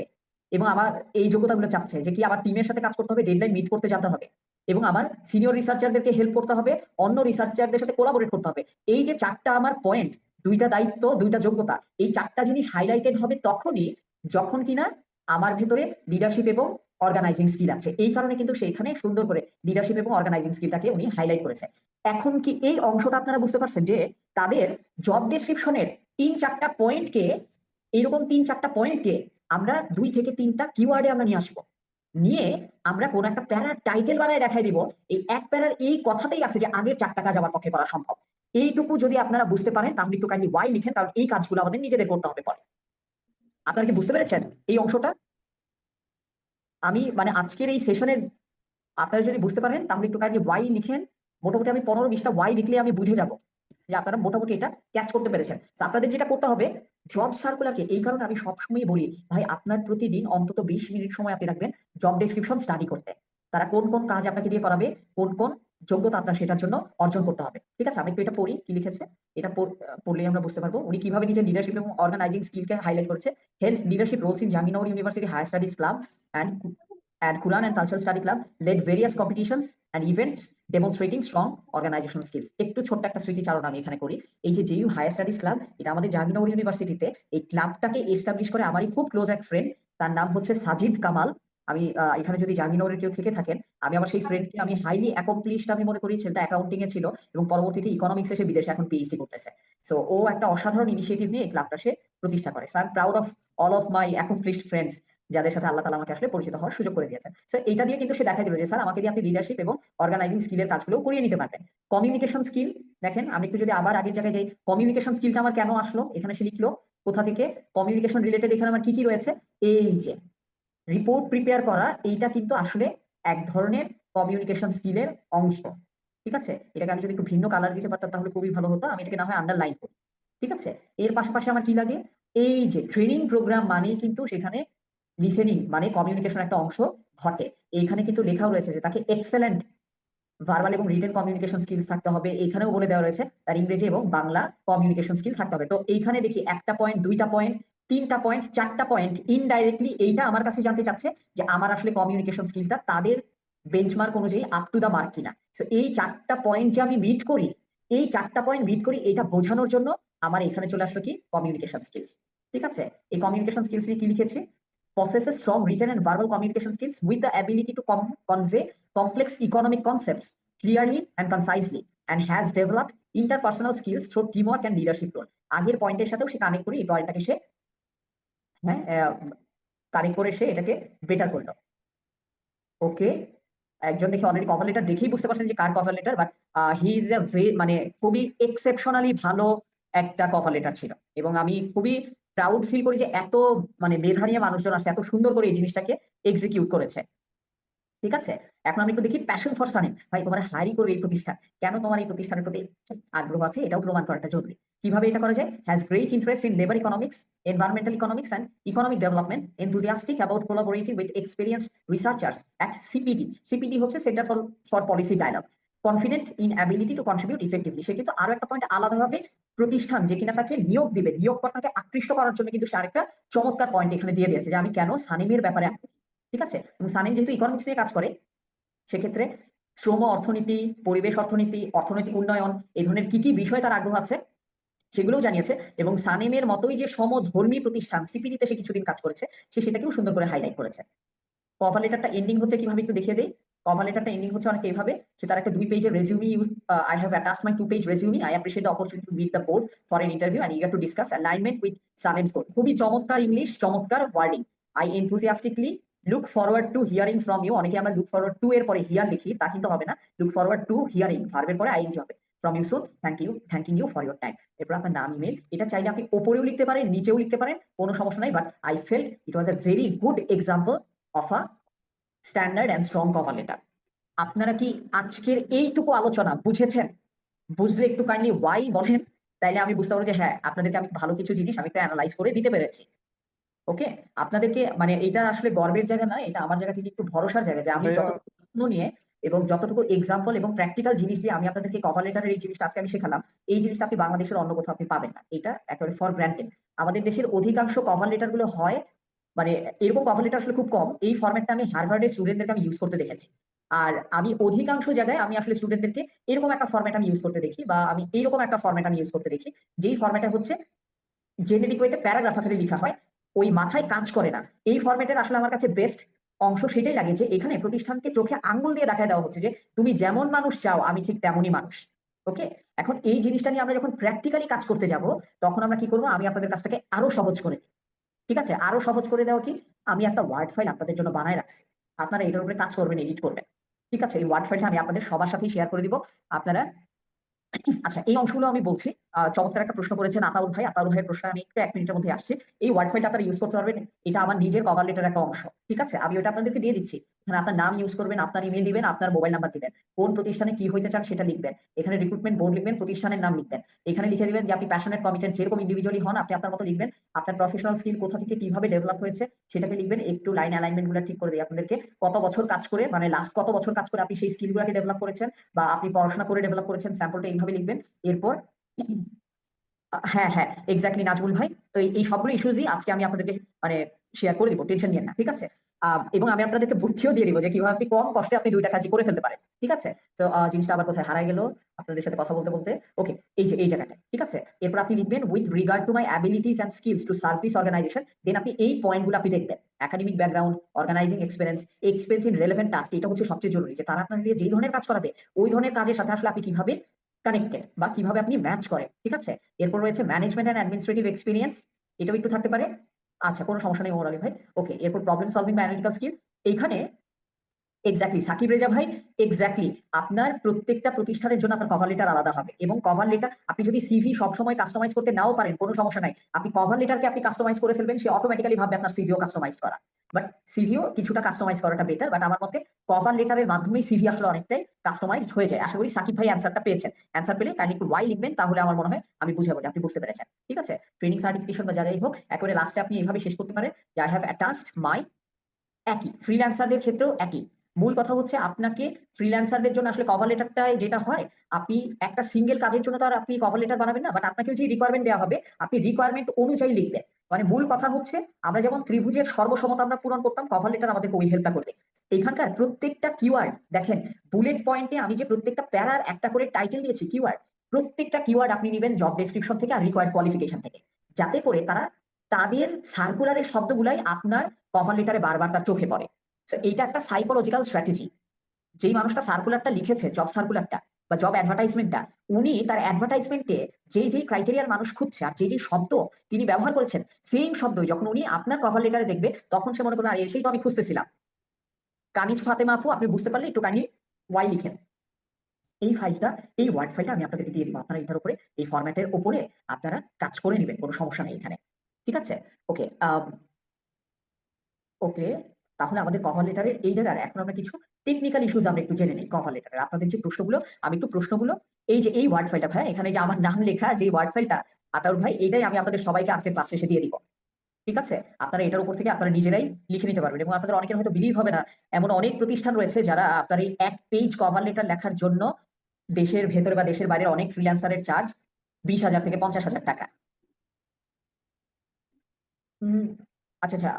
এবং আমার এই যোগ্যতাগুলো চাচ্ছে যে কি আমার টিমের সাথে কাজ করতে হবে, ডেডলাইন মিট করতে জানতে হবে এবং আমার সিনিয়র রিসার্চারদেরকে হেল্প করতে হবে, অন্য রিসার্চারদের সাথে কোলাবোরেট করতে হবে। এই যে 4টা আমার পয়েন্ট, 2টা দায়িত্ব 2টা যোগ্যতা, এই 4টা জিনিস হাইলাইটেড হবে তখনই যখন কিনা আমার ভিতরে লিডারশিপ এবং অর্গানাইজিং স্কিল আছে। এই কারণে কিন্তু সেইখানে সুন্দর করে লিডারশিপ এবং অর্গানাইজিং স্কিলটাকে উনি হাইলাইট করেছে। এখন কি এই অংশটা আপনারা বুঝতে পারছেন যে তাদের জব ডেসক্রিপশনের 3-4টা পয়েন্টকে, এইরকম 3-4টা পয়েন্টকে আমরা 2 থেকে 3টা কিওয়ার্ডে আমরা নিয়ে আসবো, নিয়ে আমরা কোন একটা প্যারার টাইটেল বানায় দেখাই দিব এই এক প্যারার এই কথাতেই আছে যে আগের 4টা কাজ আমার পক্ষে করা সম্ভব। এইটুকু যদি আপনারা বুঝতে পারেন তাহলে একটু কাইন্ডলি ওয়াই লিখেন, কারণ এই কাজগুলো আমাদের নিজেদের করতে হবে পরে। আপনারা কি বুঝতে পেরেছেন এই অংশটা? আমি মানে আজকের এই সেশনের আপনারা যদি বুঝতে পারেন তাহলে একটু কাইন্ডলি ওয়াই লিখেন। মোটামুটি আমি 15-20টা ওয়াই লিখলে আমি বুঝে যাব যে আপনারা মোটামুটি এটা ক্যাচ করতে পেরেছেন। আপনাদের যেটা করতে হবে, জব সার্কুলারকে, এই কারণে আমি সবসময় বলি ভাই আপনার প্রতিদিন অন্তত 20 মিনিট সময় আপনি রাখবেন জব ডেসক্রিপশন স্টাডি করতে, তারা কোন কোন কাজ আপনাকে দিয়ে করাবে, কোন কোন যোগ্যতা আপনার সেটার জন্য অর্জন করতে হবে। ঠিক আছে, আমি একটু এটা পড়ি কি লিখেছে, এটা পড়লেই আমরা বুঝতে পারবো উনি কিভাবে নিজের লিডারশিপ এবং অর্গানাইজিং স্কিলকে হাইলাইট করেছে। Help leadership roles in Jahangirnagar University Higher Studies Club and Quran and Cultural Study Club led various competitions and events demonstrating strong organizational skills. একটু ছোট্ট একটা স্মৃতিচারণ আমি এখানে করি। এই যে জেইউ হায়ার স্টাডিজ ক্লাব, এটা আমাদের জাহাঙ্গীরনগর ইউনিভার্সিটিতে এই ক্লাবটাকে এস্টাবলিশ করে আমারই খুব ক্লোজ এক ফ্রেন্ড, তার নাম হচ্ছে সাজিদ কামাল। আমি এখানে যদি জাহাঙ্গীরনগরের কেউ থেকে থাকেন, আমি আমার সেই ফ্রেন্ডকে আমি হাইলি অ্যাকমপ্লিশড আমি মনে করি। ছেলেটা অ্যাকাউন্টিং এ ছিল এবং পরবর্তীতে ইকোনমিক্স এসে বিদেশে এখন পিএইচডি করতেছে। সো ও একটা অসাধারণ ইনিশিয়েটিভ নিয়ে এই ক্লাবটা সে প্রতিষ্ঠা করে। So I am proud of all of my accomplished friends যাদের সাথে আল্লাহ তাআলা আমাকে আসলে পরিচিত হওয়ার সুযোগ করে দিয়েছেন। সো এটা দিয়ে কিন্তু সে দেখাই দিল যে স্যার আমাকে দিয়ে আপনি লিডারশিপ এবং অর্গানাইজিং স্কিলের কাজগুলো করিয়ে নিতে পারবেন। কমিউনিকেশন স্কিল দেখেন, আমি একটু যদি আবার আগের জায়গায় যাই, কমিউনিকেশন স্কিলটা আমার কেন আসলো, এখানে সে লিখলো কোথা থেকে কমিউনিকেশন রিলেটেড, এখানে আমার কি কি রয়েছে, এই যে রিপোর্ট প্রিপেয়ার করা, এইটা কিন্তু আসলে এক ধরনের কমিউনিকেশন স্কিলের অংশ। ঠিক আছে, এটাকে আমি যদি একটু ভিন্ন কালার দিতে পারতাম তাহলে খুবই ভালো হতো, আমি এটাকে না হয় আন্ডারলাইন করি। ঠিক আছে, এর পাশাপাশি আমার কি লাগে, এই যে ট্রেনিং প্রোগ্রাম মানেই কিন্তু সেখানে লিসেনিং মানে কমিউনিকেশন একটা অংশ ঘটে। এইখানে কিন্তু লেখাও রয়েছে যে তাকে এক্সেলেন্ট ভার্বাল এবং রিটেন কমিউনিকেশন স্কিলস থাকতে হবে। এখানেও বলে দেওয়া রয়েছে তার ইংরেজি এবং বাংলা কমিউনিকেশন স্কিল থাকতে হবে। তো এইখানে দেখি একটা পয়েন্ট, দুইটা পয়েন্ট, তিনটা পয়েন্ট, চারটা পয়েন্ট ইনডাইরেক্টলি এইটা আমার কাছে জানতে চাচ্ছে যে আমার আসলে কমিউনিকেশন স্কিলটা তাদের বেঞ্চমার্ক অনুযায়ী আপ টু দা মার্ক কিনা। সো এই চারটা পয়েন্ট যে আমি মিট করি, এই চারটা পয়েন্ট মিট করি, এটা বোঝানোর জন্য আমার এখানে চলে আসলো কি কমিউনিকেশন স্কিলস। ঠিক আছে, এই কমিউনিকেশন স্কিলস নিয়ে কি লিখেছি? possesses strong written and verbal communication skills with the ability to convey complex economic concepts clearly and concisely, and has developed interpersonal skills through teamwork and leadership role. আগের পয়েন্টের সাথেও সে connect করে এই পয়েন্টটাকে সে connect করে সে এটাকে বেটার করলো। ওকে, একজন দেখে অলরেডি কভার লেটার দেখেই বুঝতে পারছেন যে কার cover letter, but he is a মানে খুবই এক্সেপশনালি ভালো একটা কভার লেটার ছিল, এবং আমি খুবই প্রাউড ফিল করি যে এত মানে মেধা নিয়ে মানুষজন আসছে, এত সুন্দর করে এই জিনিসটাকে এক্সিকিউট করেছে। ঠিক আছে, এখন আমি একটু দেখি প্যাশন ফর সানিম। ভাই তোমার হায়ারি করবে এই প্রতিষ্ঠান, কেন তোমার এই প্রতিষ্ঠানের প্রতি আগ্রহ আছে এটাও প্রমাণ করাটা জরুরি। কিভাবে এটা করা যায়? Has great interest in labour economics, environmental economics and economic development, enthusiastic about collaborating with experienced researchers at CPD. CPD হচ্ছে centre for policy dialogue. Confident in ability to contribute effectively. সে কিন্তু আরো একটা পয়েন্ট আলাদাভাবে প্রতিষ্ঠান যে কিনা তাকে নিয়োগ দিবে, নিয়োগকর্তাকে আকৃষ্ট করার জন্য কিন্তু সে আরেকটা চমৎকার পয়েন্ট এখানে দিয়ে দিয়েছে যে আমি কেন সানিমের ব্যাপারে আগ্রহী। ঠিক আছে, এবং সানিম যেহেতু ইকোনমিক্স নিয়ে কাজ করে, সেক্ষেত্রে শ্রম অর্থনীতি, পরিবেশ অর্থনীতি, অর্থনৈতিক উন্নয়ন, এই ধরনের কি কি বিষয়ে তার আগ্রহ আছে সেগুলোও জানিয়েছে। এবং সানেমের মতোই যে সমধর্মী প্রতিষ্ঠান সিপিডিতে সে কিছুদিন কাজ করেছে, সে সেটাকেও সুন্দর করে হাইলাইট করেছে। কভার লেটারটা এন্ডিং হচ্ছে কিভাবে একটু দেখিয়ে দেই। কভার লেটারটা এন্ডিং হচ্ছে অনেক এইভাবে যে তার একটা 2 পেজের resume, I have attached my 2 page resume. I appreciate the opportunity to meet the board for an interview and eager to discuss alignment with Sanem's goal. খুবই চমৎকার ইংলিশ, চমৎকার wording. I enthusiastically look forward to hearing from you. অনেকে আমরা look forward to এর পরে here লিখি, তা কিন্তু হবে না। look forward to hearing ভার্বের পরে ing হবে। from you soon, thanking you for your time. এরপর আপনার নাম, ইমেল, এটা চাইলে আপনি ওপরেও লিখতে পারেন, নিচেও লিখতে পারেন, কোনো সমস্যা নাই, but I felt it was a very good example of a standard and strong cover letter. আপনারা কি আজকের এইটুকু আলোচনা বুঝেছেন? বুঝলে একটু কাইন্ডলি ওয়াই বলেন, তাইলে আমি বুঝতে পারবো যে হ্যাঁ আপনাদেরকে আমি ভালো কিছু জিনিস আমি একটু অ্যানালাইজ করে দিতে পেরেছি। ওকে, আপনাদেরকে মানে এটা আসলে গর্বের জায়গা না, এটা আমার জায়গা থেকে একটু ভরসার জায়গা যে আমি ভাইয়া যতটুকু যত্ন নিয়ে এবং যতটুকু এক্সাম্পল এবং প্র্যাকটিক্যাল জিনিস দিয়ে আমি আপনাদেরকে কভার লেটারের এই জিনিসটা আজকে আমি শেখালাম, এই জিনিসটা আপনি বাংলাদেশের অন্য কোথাও আপনি পাবেন না। এটা একেবারে ফর গ্রান্টেড। আমাদের দেশের অধিকাংশ কভার লেটার গুলো হয় মানে এরকম কভার লেটার আসলে খুব কম। এই ফরম্যাটটা আমি হার্ভার্ডের স্টুডেন্টদেরকে আমি ইউজ করতে দেখেছি। আর আমি অধিকাংশ জায়গায় আমি আসলে স্টুডেন্টদেরকে এরকম একটা ফরম্যাট আমি ইউজ করতে দেখি, বা আমি এইরকম একটা ফরম্যাট আমি ইউজ করতে দেখি, যেই ফরম্যাটে হচ্ছে জেনেরিক ওয়েতে প্যারাগ্রাফ আকারে লেখা হয়, ওই মাথায় কাজ করে না। এই ফরম্যাটের আসলে আমার কাছে বেস্ট অংশ সেটাই লাগে যে এখানে প্রতিষ্ঠানকে চোখে আঙ্গুল দিয়ে দেখায় দেওয়া হচ্ছে যে তুমি যেমন মানুষ চাও আমি ঠিক তেমনই মানুষ। ওকে, এখন এই জিনিসটা নিয়ে আমরা যখন প্র্যাকটিক্যালি কাজ করতে যাব, তখন আমরা কি করবো? আমি আপনাদের কাজটাকে আরো সহজ করে দিই। ঠিক আছে, আরো সহজ করে দেওয়া কি, আমি একটা ওয়ার্ড ফাইল আপনাদের জন্য বানায় রাখছি, আপনারা এটার উপরে কাজ করবেন, এডিট করবেন। ঠিক আছে, এই ওয়ার্ড ফাইলটা আমি আপনাদের সবার সাথেই শেয়ার করে দিব। আপনারা আচ্ছা, এই অংশগুলো আমি বলছি। চমৎকার একটা প্রশ্ন করেছেন আতাউল ভাই। আতাউল ভাইয়ের প্রশ্ন আমি একটু 1 মিনিটের মধ্যে আসছি। এই ওয়ার্ড ফাইলটা আপনারা ইউজ করতে পারবেন। এটা আমার নিজের কভার লেটার একটা অংশ। ঠিক আছে, আমি ওটা আপনাদেরকে দিয়ে দিচ্ছি। এখানে আপনার নাম ইউজ করবেন, আপনার ইমেল দিবেন, আপনার মোবাইল নাম্বার দিবেন, কোন প্রতিষ্ঠানে কি হইতে চান সেটা লিখবেন, এখানে রিক্রুটমেন্ট বোর্ড লিখবেন, প্রতিষ্ঠানের নাম লিখবেন, এখানে লিখে দিবেন যে আপনি প্যাশনেট কমিটেড, যেরকম ইন্ডিভিজুয়ালি হন আপনি আপনার মতো লিখবেন, আপনার প্রফেশনাল স্কিল কোথা থেকে কিভাবে ডেভেলপ হয়েছে সেটাকে লিখবেন। একটু লাইন অ্যালাইনমেন্ট গুলো ঠিক করে দিই আপনাদেরকে, কত বছর কাজ করে মানে লাস্ট কত বছর কাজ করে আপনি সেই স্কিল গুলোকে ডেভেলপ করেছেন, বা আপনি পড়াশোনা করে ডেভেলপ করেছেন, স্যাম্পলটা এইভাবে লিখবেন। এরপর হ্যাঁ হ্যাঁ এক্স্যাক্টলি নাজমুল ভাই, তো এই সবগুলো ইস্যুজই আজকে আমি আপনাদেরকে মানে শেয়ার করে দিব, টেনশন নিয়েন না। ঠিক আছে, এবং আমি আপনাদেরকে বুদ্ধিও দিয়ে দিব যে কিভাবে আপনি কম কষ্টে আপনি 2টা কাজই করে ফেলতে পারেন। ঠিক আছে, তো জিনিসটা আবার কোথায় হারাই গেল আপনাদের সাথে কথা বলতে বলতে। ওকে, এই যে এই জায়গাটা। ঠিক আছে, এরপর আপনি লিখবেন with regard to my abilities and skills to serve this organisation. Then আপনি এই পয়েন্টগুলো আপনি দেখবেন, academic background, organising experience in relevant task. এটা হচ্ছে সবচেয়ে জরুরি যে তারা আপনাকে দিয়ে যেই ধরনের কাজ করাবে ওই ধরনের কাজের সাথে আসলে আপনি কিভাবে কানেক্টেড বা কিভাবে আপনি ম্যাচ করেন। ঠিক আছে, এরপর রয়েছে ম্যানেজমেন্ট অ্যান্ড অ্যাডমিনিস্ট্রেটিভ এক্সপিরিয়েন্স, এটাও একটু থাকতে পারে। আচ্ছা, কোনো সমস্যা নেই ওমর আলী ভাই। ওকে, এরপর প্রবলেম সলভিং বা অ্যানালিটিক্যাল স্কিল। এইখানে এক্স্যাক্টলি সাকিব রেজা ভাই, এক্স্যাক্টলি আপনার প্রত্যেকটা প্রতিষ্ঠানের জন্য আপনার কভার লেটার আলাদা হবে, এবং কভার লেটার আপনি যদি সিভি সবসময় কাস্টমাইজ করতে নাও পারেন কোনো সমস্যা নাই, আপনি কভার লেটারকে আপনি কাস্টমাইজ করে ফেলবেন, সে অটোমেটিক্যালি ভাববে আপনার সিভিও কাস্টমাইজ করা। বাট সিভিও কিছুটা কাস্টমাইজ করাটা বেটার, বাট আমার মতে কভার লেটারের মাধ্যমেই সিভি আসলে অনেকটাই কাস্টমাইজড হয়ে যায়। আশা করি সাকিব ভাই অ্যান্সারটা পেয়েছেন। অ্যান্সার পেলে কাইন্ডলি একটু ওয়াই লিখবেন, তাহলে আমার মনে হয় আমি বুঝাবো যে আপনি বুঝতে পেরেছেন। ঠিক আছে, ট্রেনিং সার্টিফিকেশন বা যা যাই হোক, একেবারে লাস্টে আপনি এইভাবে শেষ করতে পারেন যে আই হ্যাভ অ্যাটাচড মাই, একই ফ্রিল্যান্সারদের ক্ষেত্রেও একই। মূল কথা হচ্ছে আপনাকে ফ্রিল্যান্সারদের জন্য আসলে কভার লেটারটায় যেটা হয়, আপনি একটা সিঙ্গেল কাজের জন্য তো আর আপনি কভার লেটার বানাবেন না, বাট আপনাকে যে রিকোয়ারমেন্ট দেওয়া হবে আপনি রিকোয়ারমেন্ট অনুযায়ী লিখবেন। মানে মূল কথা হচ্ছে আমরা যেমন ত্রিভুজের সর্বসমতা আমরা পূরণ করতাম, কভার লেটার আমাদেরকে ওই হেল্পটা করবে। এখানকার প্রত্যেকটা কিওয়ার্ড দেখেন, বুলেট পয়েন্টে আমি যে প্রত্যেকটা প্যারার একটা করে টাইটেল দিয়েছি কিওয়ার্ড, প্রত্যেকটা কিওয়ার্ড আপনি নেবেন জব ডেসক্রিপশন থেকে আর রিকোয়ার্ড কোয়ালিফিকেশন থেকে, যাতে করে তারা তাদের সার্কুলারের শব্দগুলাই আপনার কভার লেটারে বারবার তার চোখে পড়ে। So, এইটা একটা সাইকোলজিক্যাল স্ট্র্যাটেজি। যেই মানুষটা সার্কুলারটা লিখেছে, জব সার্কুলারটা বা জব অ্যাডভার্টাইজমেন্টটা, উনি তার অ্যাডভার্টাইজমেন্টে যেই ক্রাইটেরিয়ার মানুষ খুঁজছে আর যেই শব্দ তিনি ব্যবহার করেছেন, সেম শব্দ যখন উনি আপনার কভার লেটারে দেখবে, তখন সে মনে করবে আর এটাই তো আমি খুঁজতেছিলাম। কানিজ ফাতেমা আপু, আপনি বুঝতে পারলে একটু কাইন্ডলি ওয়াই লিখেন। এই ফাইলটা, এই ওয়ার্ড ফাইলটা আমি আপনাদেরকে দিয়ে দিব, আপনারা এটার উপরে এই ফরম্যাটের উপরে আপনারা কাজ করে নেবেন, কোনো সমস্যা নেই এখানে। ঠিক আছে, ওকে ওকে, তাহলে আমাদের কভার লেটারের এই জায়গার এখন আমরা কিছু টেকনিক্যাল ইস্যুজ আমরা একটু জেনে নিই কভার লেটারের। আপনাদের যে প্রশ্নগুলো, আমি একটু প্রশ্নগুলো, এই যে এই ওয়ার্ড ফাইলটা ভাই, এখানে যে আমার নাম লেখা যে ওয়ার্ড ফাইলটা আতাউর ভাই, এটাই আমি আপনাদের সবাইকে আজকে ক্লাস শেষে দিয়ে দিব। ঠিক আছে, আপনারা এটার উপর থেকে আপনারা নিজেরাই লিখে নিতে পারবেন। এবং আপনাদের অনেকের হয়তো বিলিভ হবে না, এমন অনেক প্রতিষ্ঠান রয়েছে যারা আপনার এই এক পেজ কভার লেটার লেখার জন্য দেশের ভেতরে বা দেশের বাইরে অনেক ফ্রিল্যান্সারের চার্জ 20,000 থেকে 50,000 টাকা। উম, আচ্ছা আচ্ছা,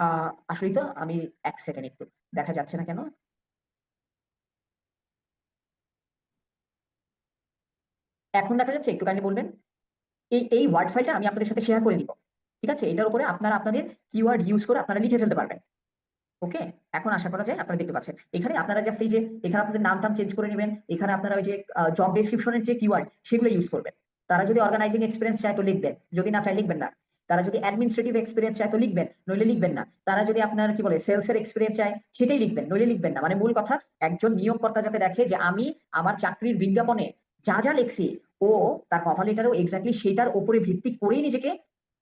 আসলেই তো আমি এক সেকেন্ড, একটু দেখা যাচ্ছে না কেন। এখন দেখা যাচ্ছে, একটু কাইন্ডলি বলবেন। এই ওয়ার্ড ফাইলটা আমি আপনাদের সাথে শেয়ার করে দিব। ঠিক আছে, এটার উপরে আপনারা আপনাদের কিওয়ার্ড ইউজ করে আপনারা লিখে ফেলতে পারবেন। ওকে, এখন আশা করা যায় আপনারা দেখতে পাচ্ছেন। এখানে আপনারা জাস্ট এই যে এখানে আপনাদের নাম টাম চেঞ্জ করে নেবেন, এখানে আপনারা ওই যে জব ডেসক্রিপশনের যে কিওয়ার্ড সেগুলো ইউজ করবেন। তারা যদি অর্গানাইজিং এক্সপিরিয়েন্স চায় তো লিখবেন, যদি না চায় লিখবেন না। তারা যদি অ্যাডমিনিস্ট্রেটিভ এক্সপিরিয়েন্স চায় তো লিখবেন, নইলে লিখবেন না। তারা যদি আপনার কি বলে সেলসের এক্সপিরিয়েন্স চায় সেটাই লিখবেন, নইলে লিখবেন না। মানে মূল কথা, একজন নিয়োগকর্তা যাতে দেখে যে আমি আমার চাকরির বিজ্ঞাপনে যা যা লিখছি, ও তার কভার লেটারেও এক্স্যাক্টলি সেটার উপরে ভিত্তি করেই নিজেকে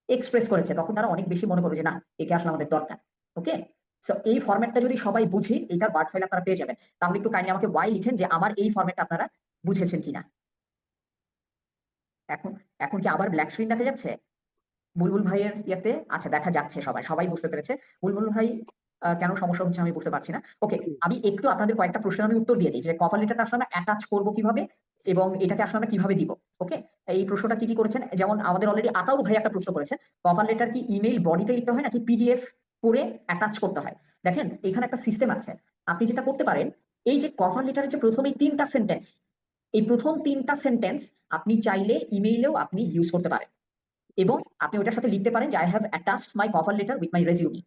এক্সপ্রেস করেছে, তখন তারা অনেক বেশি মনে করবে যে না, একে আসলে আমাদের দরকার। ওকে, সো এই ফরম্যাটটা যদি সবাই বুঝি, এটার ওয়ার্ড ফাইল আপনারা পেয়ে যাবেন। তাহলে একটু কাইন্ডলি আমাকে ওয়াই লিখেন যে আমার এই ফরম্যাটটা আপনারা বুঝেছেন কিনা। এখন এখন কি আবার ব্ল্যাক স্ক্রিন দেখা যাচ্ছে বুলবুল ভাইয়ের ইয়েতে? আচ্ছা, দেখা যাচ্ছে, সবাই সবাই বুঝতে পেরেছে। বুলবুল ভাই কেন সমস্যা হচ্ছে আমি বুঝতে পারছি না। ওকে, আমি একটু আপনাদের কয়েকটা প্রশ্নের আমি উত্তর দিয়ে দিই যে কভার লেটারটা আসলে আমরা অ্যাটাচ করবো কিভাবে এবং এটাকে আসলে আমরা কিভাবে দিব। ওকে, এই প্রশ্নটা কি কি করেছেন, যেমন আমাদের অলরেডি আতাউর ভাই একটা প্রশ্ন করেছেন, কভার লেটার কি ইমেইল বডিতে লিখতে হয় নাকি পিডিএফ করে অ্যাটাচ করতে হয়? দেখেন, এখানে একটা সিস্টেম আছে। আপনি যেটা করতে পারেন, এই যে কভার লেটারের যে প্রথম এই 3টা সেন্টেন্স, এই প্রথম 3টা সেন্টেন্স আপনি চাইলে ইমেইলেও আপনি ইউজ করতে পারেন, এবং আপনি ওটার সাথে লিখতে পারেন যে I have attached my cover letter with my resume.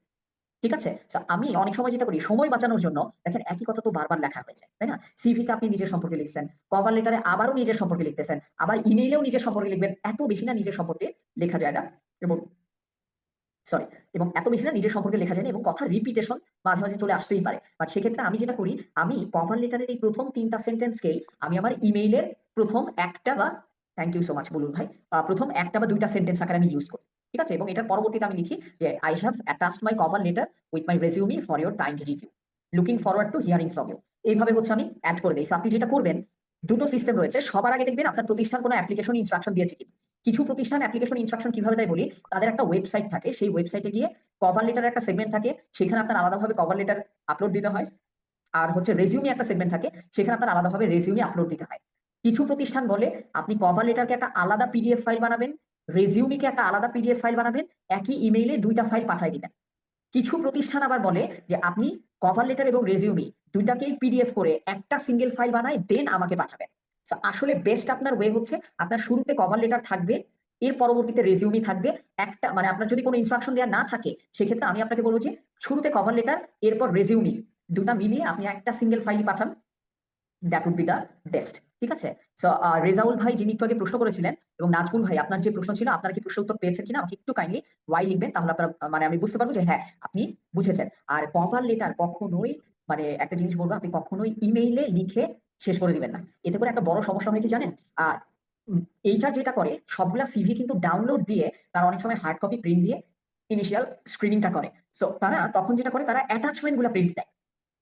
ঠিক আছে, So, আমি অনেক সময় যেটা করি সময় বাঁচানোর জন্য, দেখেন একই কথা তো বারবার লেখা হয়েছে, তাই না? সিভিতে আপনি নিজের সম্পর্কে লিখছেন, কভার লেটারে আবারও নিজের সম্পর্কে লিখতেছেন, আবার ইমেইলেও নিজের সম্পর্কে লিখবেন, এত বেশি না নিজের সম্পর্কে লেখা যায় না। এবং সরি, এবং এত বেশি না নিজের সম্পর্কে লেখা যায় না, এবং কথা রিপিটেশন মাঝে মাঝে চলে আসতেই পারে। বাট সেক্ষেত্রে আমি যেটা করি, আমি কভার লেটারের এই প্রথম 3টা সেন্টেন্সকেই আমি আমার ইমেইলের প্রথম একটা বা, থ্যাংক ইউ সো মাচ বলুন ভাই, প্রথম একটা বা 2টা সেন্টেন্স আকারে আমি ইউজ করি। ঠিক আছে, এবং এটার পরবর্তীতে আমি লিখি যে I have attached my cover letter with my resume for your kind review, looking forward to hearing from you. এইভাবে হচ্ছে আমি অ্যাড করে দিই। So, আপনি যেটা করবেন, দুটো সিস্টেম রয়েছে। সবার আগে দেখবেন আপনার প্রতিষ্ঠান কোনো অ্যাপ্লিকেশন ইনস্ট্রাকশন দিয়েছে কি। কিছু প্রতিষ্ঠান অ্যাপ্লিকেশন ইনস্ট্রাকশন কিভাবে দেয় বলি, তাদের একটা ওয়েবসাইট থাকে, সেই ওয়েবসাইটে গিয়ে কভার লেটার একটা সেগমেন্ট থাকে, সেখানে আপনার আলাদাভাবে কভার লেটার আপলোড দিতে হয়। আর হচ্ছে রেজিউমি একটা সেগমেন্ট থাকে, সেখানে আপনার আলাদাভাবে রেজিউমি আপলোড দিতে হয়। কিছু প্রতিষ্ঠান বলে আপনি কভার লেটারকে একটা আলাদা পিডিএফ ফাইল বানাবেন, রেজিউমিকে একটা আলাদা পিডিএফ ফাইল বানাবেন, একই ইমেইলে 2টা ফাইল পাঠিয়ে দিবেন। কিছু প্রতিষ্ঠান আবার বলে যে আপনি কভার লেটার এবং রেজিউমি দুইটাকেই পিডিএফ করে একটা সিঙ্গেল ফাইল বানায় দেন আমাকে পাঠাবেন। So, আসলে বেস্ট আপনার ওয়ে হচ্ছে, আপনার শুরুতে কভার লেটার থাকবে, এর পরবর্তীতে রেজিউমি থাকবে। একটা মানে আপনার যদি কোনো ইনস্ট্রাকশন দেওয়া না থাকে, সেক্ষেত্রে আমি আপনাকে বলবো যে শুরুতে কভার লেটার, এরপর রেজিউমি, দুটা মিলিয়ে আপনি একটা সিঙ্গেল ফাইলই পাঠান, that would be the best. ঠিক আছে, সো রেজাউল ভাই যিনি একটু আগে প্রশ্ন করেছিলেন, এবং নাজমুল ভাই আপনার যে প্রশ্ন ছিল, আপনারা কি প্রশ্ন উত্তর পেয়েছেন কিনা আমাকে একটু কাইন্ডলি ওয়াই লিখবেন, তাহলে আপনারা মানে আমি বুঝতে পারবো যে হ্যাঁ আপনি বুঝেছেন। আর কভার লেটার কখনোই মানে একটা জিনিস বলবো, আপনি কখনোই ইমেইলে লিখে শেষ করে দিবেন না। এতে করে একটা বড় সমস্যা হয় কি জানেন? আর এইচআর যেটা করে, সবগুলা সিভি কিন্তু ডাউনলোড দিয়ে তারা অনেক সময় হার্ড কপি প্রিন্ট দিয়ে ইনিশিয়াল স্ক্রিনিংটা করে। সো তারা তখন যেটা করে, তারা অ্যাটাচমেন্ট গুলো প্রিন্ট দেয়।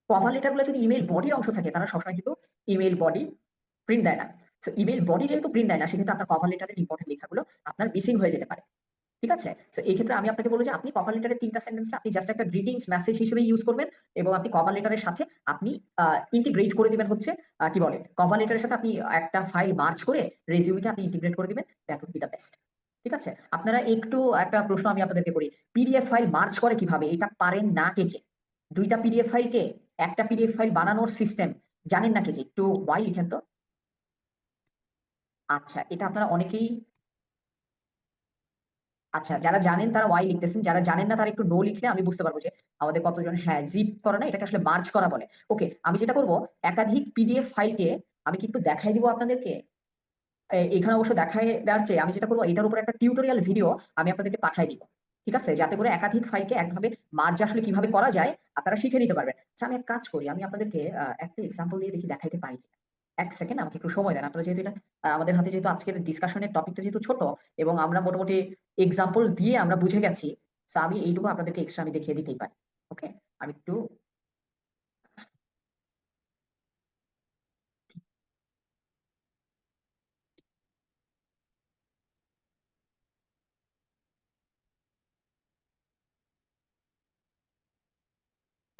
কভার লেটার গুলো যদি ইমেইল বডির অংশ থাকে, তারা সবসময় কিন্তু ইমেইল বডি প্রিন্ট দেয় না। সো ইমেইল বডি যেহেতু প্রিন্ট দেয় না, সেক্ষেত্রে আপনার কভার লেটারের ইম্পর্টেন্ট লেখাগুলো আপনার মিসিং হয়ে যেতে পারে। ঠিক আছে? সো এই ক্ষেত্রে আমি আপনাকে বলবো যে আপনি কভার লেটারের ৩টা সেন্টেন্সটা আপনি জাস্ট একটা গ্রিটিংস মেসেজ হিসেবে ইউজ করবেন, এবং আপনি কভার লেটারের সাথে আপনি ইন্টিগ্রেট করে দিবেন হচ্ছে কি বলে, কভার লেটারের সাথে আপনি একটা ফাইল মার্জ করে রেজিউমিটা আপনি ইন্টিগ্রেট করে দিবেন। That would be the best. ঠিক আছে? আপনারা একটু একটা প্রশ্ন আমি আপনাদেরকে করি, পিডিএফ ফাইল মার্জ করে কিভাবে? এটা পারেন না কে কে? ২টা পিডিএফ ফাইলকে একটা পিডিএফ ফাইল বানানোর সিস্টেম জানেন না কে কে? একটু ওয়াই লিখেন তো। আচ্ছা, এটা আপনারা অনেকেই, আচ্ছা যারা জানেন তারা ওয়াই লিখতেছেন, যারা জানেন না তারা একটু নো লিখলে আমি বুঝতে পারবো যে আমাদের কতজন হ্যাঁ জিপ করা না, এটাকে আসলে মার্জ করা বলে। ওকে, আমি যেটা করব, একাধিক পিডিএফ ফাইলকে আমি কি একটু দেখাই দিব আপনাদেরকে। এখানে অবশ্য দেখায় দেওয়ার চেয়ে আমি যেটা করবো, এটার উপর একটা টিউটোরিয়াল ভিডিও আমি আপনাদেরকে পাঠাই দিব। ঠিক আছে? যাতে করে একাধিক ফাইলকে একভাবে মার্জ আসলে কিভাবে করা যায় আপনারা শিখে নিতে পারবেন। আচ্ছা, আমি এক কাজ করি, আমি আপনাদেরকে একটা এক্সাম্পল দিয়ে দেখি দেখাইতে পারি কিনা। এক সেকেন্ড আমাকে একটু সময় দেন। আপনারা যেহেতু এটা আমাদের হাতে যেহেতু আজকের ডিসকাশনের টপিকটা যেহেতু ছোট, এবং আমরা মোটামুটি এক্সাম্পল দিয়ে আমরা বুঝে গেছি, তো আমি এইটুকু আপনাদেরকে এক্সট্রা আমি দেখিয়ে দিতেই পারি। ওকে, আমি একটু,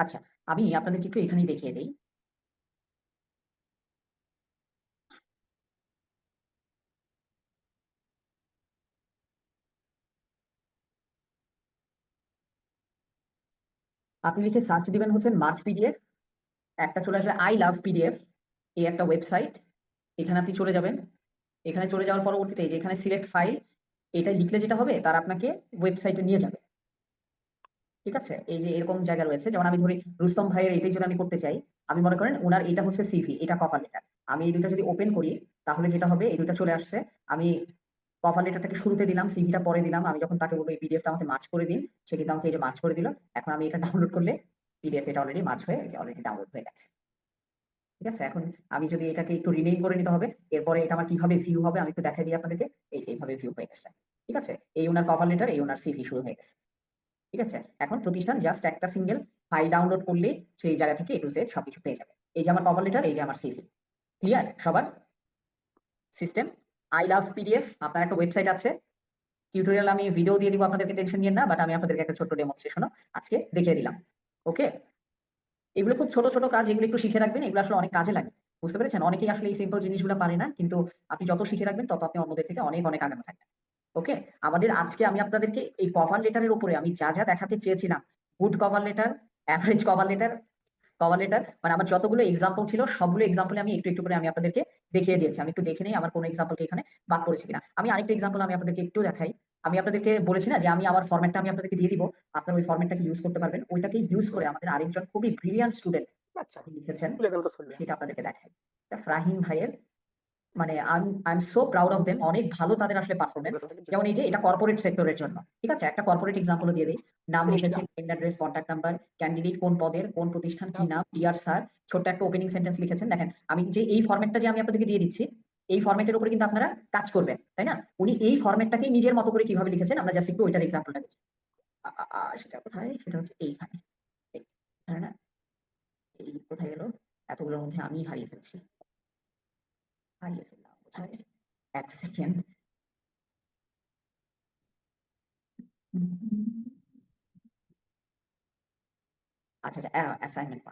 আচ্ছা আমি আপনাদেরকে একটু এখানেই দেখিয়ে দিই। আপনি লিখে সার্চ দিবেন হচ্ছে মার্চ পিডিএফ, একটা চলে আসবে আই লাভ পিডিএফ, এই একটা ওয়েবসাইট। এখানে আপনি চলে যাবেন। এখানে চলে যাওয়ার পরবর্তীতে এই যে এখানে সিলেক্ট ফাইল, এটা লিখলে যেটা হবে, তারা আপনাকে ওয়েবসাইটে নিয়ে যাবে। ঠিক আছে? এই যে এরকম জায়গা রয়েছে, যেমন আমি ধরি রুস্তম ভাইয়ের এটাই যদি আমি করতে চাই, আমি মনে করেন ওনার এটা হচ্ছে সিভি, এটা কভার লেটার। আমি এই দুইটা যদি ওপেন করি, তাহলে যেটা হবে, এই দুইটা চলে আসছে। আমি কভার লেটারটাকে শুরুতে দিলাম, সিভিটা পরে দিলাম। আমি যখন তাকে বলবো এই পিডিএফটা আমাকে মার্চ করে দিন, সে কিন্তু আমাকে এই যে মার্চ করে দিল। এখন আমি এটা ডাউনলোড করলে পিডিএফ এটা অলরেডি মার্চ হয়ে অলরেডি ডাউনলোড হয়ে গেছে। ঠিক আছে? এখন আমি যদি এটাকে একটু রিনেম করে নিতে হবে, এরপরে এটা আমার কিভাবে ভিউ হবে আমি একটু দেখাই দিই আপনাদেরকে। এই যে এইভাবে ভিউ হয়ে গেছে। ঠিক আছে? এই ওনার কভার লেটার, এই ওনার সিভি শুরু হয়ে গেছে। ঠিক আছে? এখন প্রতিষ্ঠান জাস্ট একটা সিঙ্গেল ফাইল ডাউনলোড করলে সেই জায়গা থেকে এ টু জেড সবকিছু পেয়ে যাবে। এই যে আমার কভার লেটার, এই যে আমার সিভি। ক্লিয়ার সবার? সিস্টেম আই লাভ পিডিএফ, আপনার একটা ওয়েবসাইট আছে। টিউটোরিয়াল আমি ভিডিও দিয়ে দিব, আপনাদেরকে টেনশন নিয়েন না, বাট আমি আপনাদেরকে একটা ছোট্ট ডেমনস্ট্রেশনও আজকে দেখিয়ে দিলাম। ওকে, এগুলো খুব ছোট ছোট কাজ, এগুলো একটু শিখে রাখবেন, এগুলো আসলে অনেক কাজে লাগে। বুঝতে পেরেছেন? অনেকেই আসলে এই সিম্পল জিনিসগুলো পারে না, কিন্তু আপনি যত শিখে রাখবেন তত আপনি অন্যদের থেকে অনেক অনেক আগানো থাকবেন। ওকে, আমাদের আজকে আমি আপনাদেরকে এই কভার লেটারের উপরে আমি যা যা দেখাতে চেয়েছিলাম, good cover letter, average cover letter, cover letter, মানে আমার যতগুলো এক্সাম্পল ছিল সবগুলো এক্সাম্পলে আমি একটু একটু করে আমি আপনাদেরকে দেখিয়ে দিয়েছি। আমি একটু দেখে নেই আমার কোনো এক্সাম্পলকে এখানে বাদ পড়েছে কিনা। আমি আরেকটা এক্সাম্পল আমি আপনাদেরকে একটু দেখাই। আমি আপনাদেরকে বলেছি না যে আমি আমার ফরম্যাটটা আমি আপনাদেরকে দিয়ে দিব, আপনারা ওই ফরম্যাটটাকে ইউজ করতে পারবেন। ওইটাকে ইউজ করে আমাদের আরেকজন খুবই ব্রিলিয়ান্ট স্টুডেন্ট লিখেছেন, সেটা আপনাদেরকে দেখাই। এটা ফাহিম ভাইয়ের, মানে I am so proud of them, অনেক ভালো তাদের আসলে পারফরমেন্স। যেমন এই যে এটা কর্পোরেট সেক্টরের জন্য। ঠিক আছে? একটা কর্পোরেট এক্সাম্পলও দিয়ে দিই। নাম লিখেছেন, mail address, contact number, candidate কোন পদের, কোন প্রতিষ্ঠান, কি নাম, ডিয়ার স্যার, ছোট্ট একটা ওপেনিং সেন্টেন্স লিখেছেন। দেখেন আমি যে এই ফরম্যাটটা যে আমি আপনাদেরকে দিয়ে দিচ্ছি, এই ফরম্যাটের উপরে কিন্তু আপনারা কাজ করবেন, তাই না? উনি এই ফরম্যাটটাকেই নিজের মতো করে কিভাবে লিখেছেন, আমরা জাস্ট একটু ওইটার এক্সাম্পলটা দেখি। সেটা কোথায়? সেটা হচ্ছে এইখানে। হ্যাঁ না, এই কোথায় গেল? এতগুলোর মধ্যে আমি হারিয়ে ফেলছি, হারিয়ে ফেললাম কোথায়? এক সেকেন্ড। আচ্ছা আচ্ছা, অ্যাসাইনমেন্ট।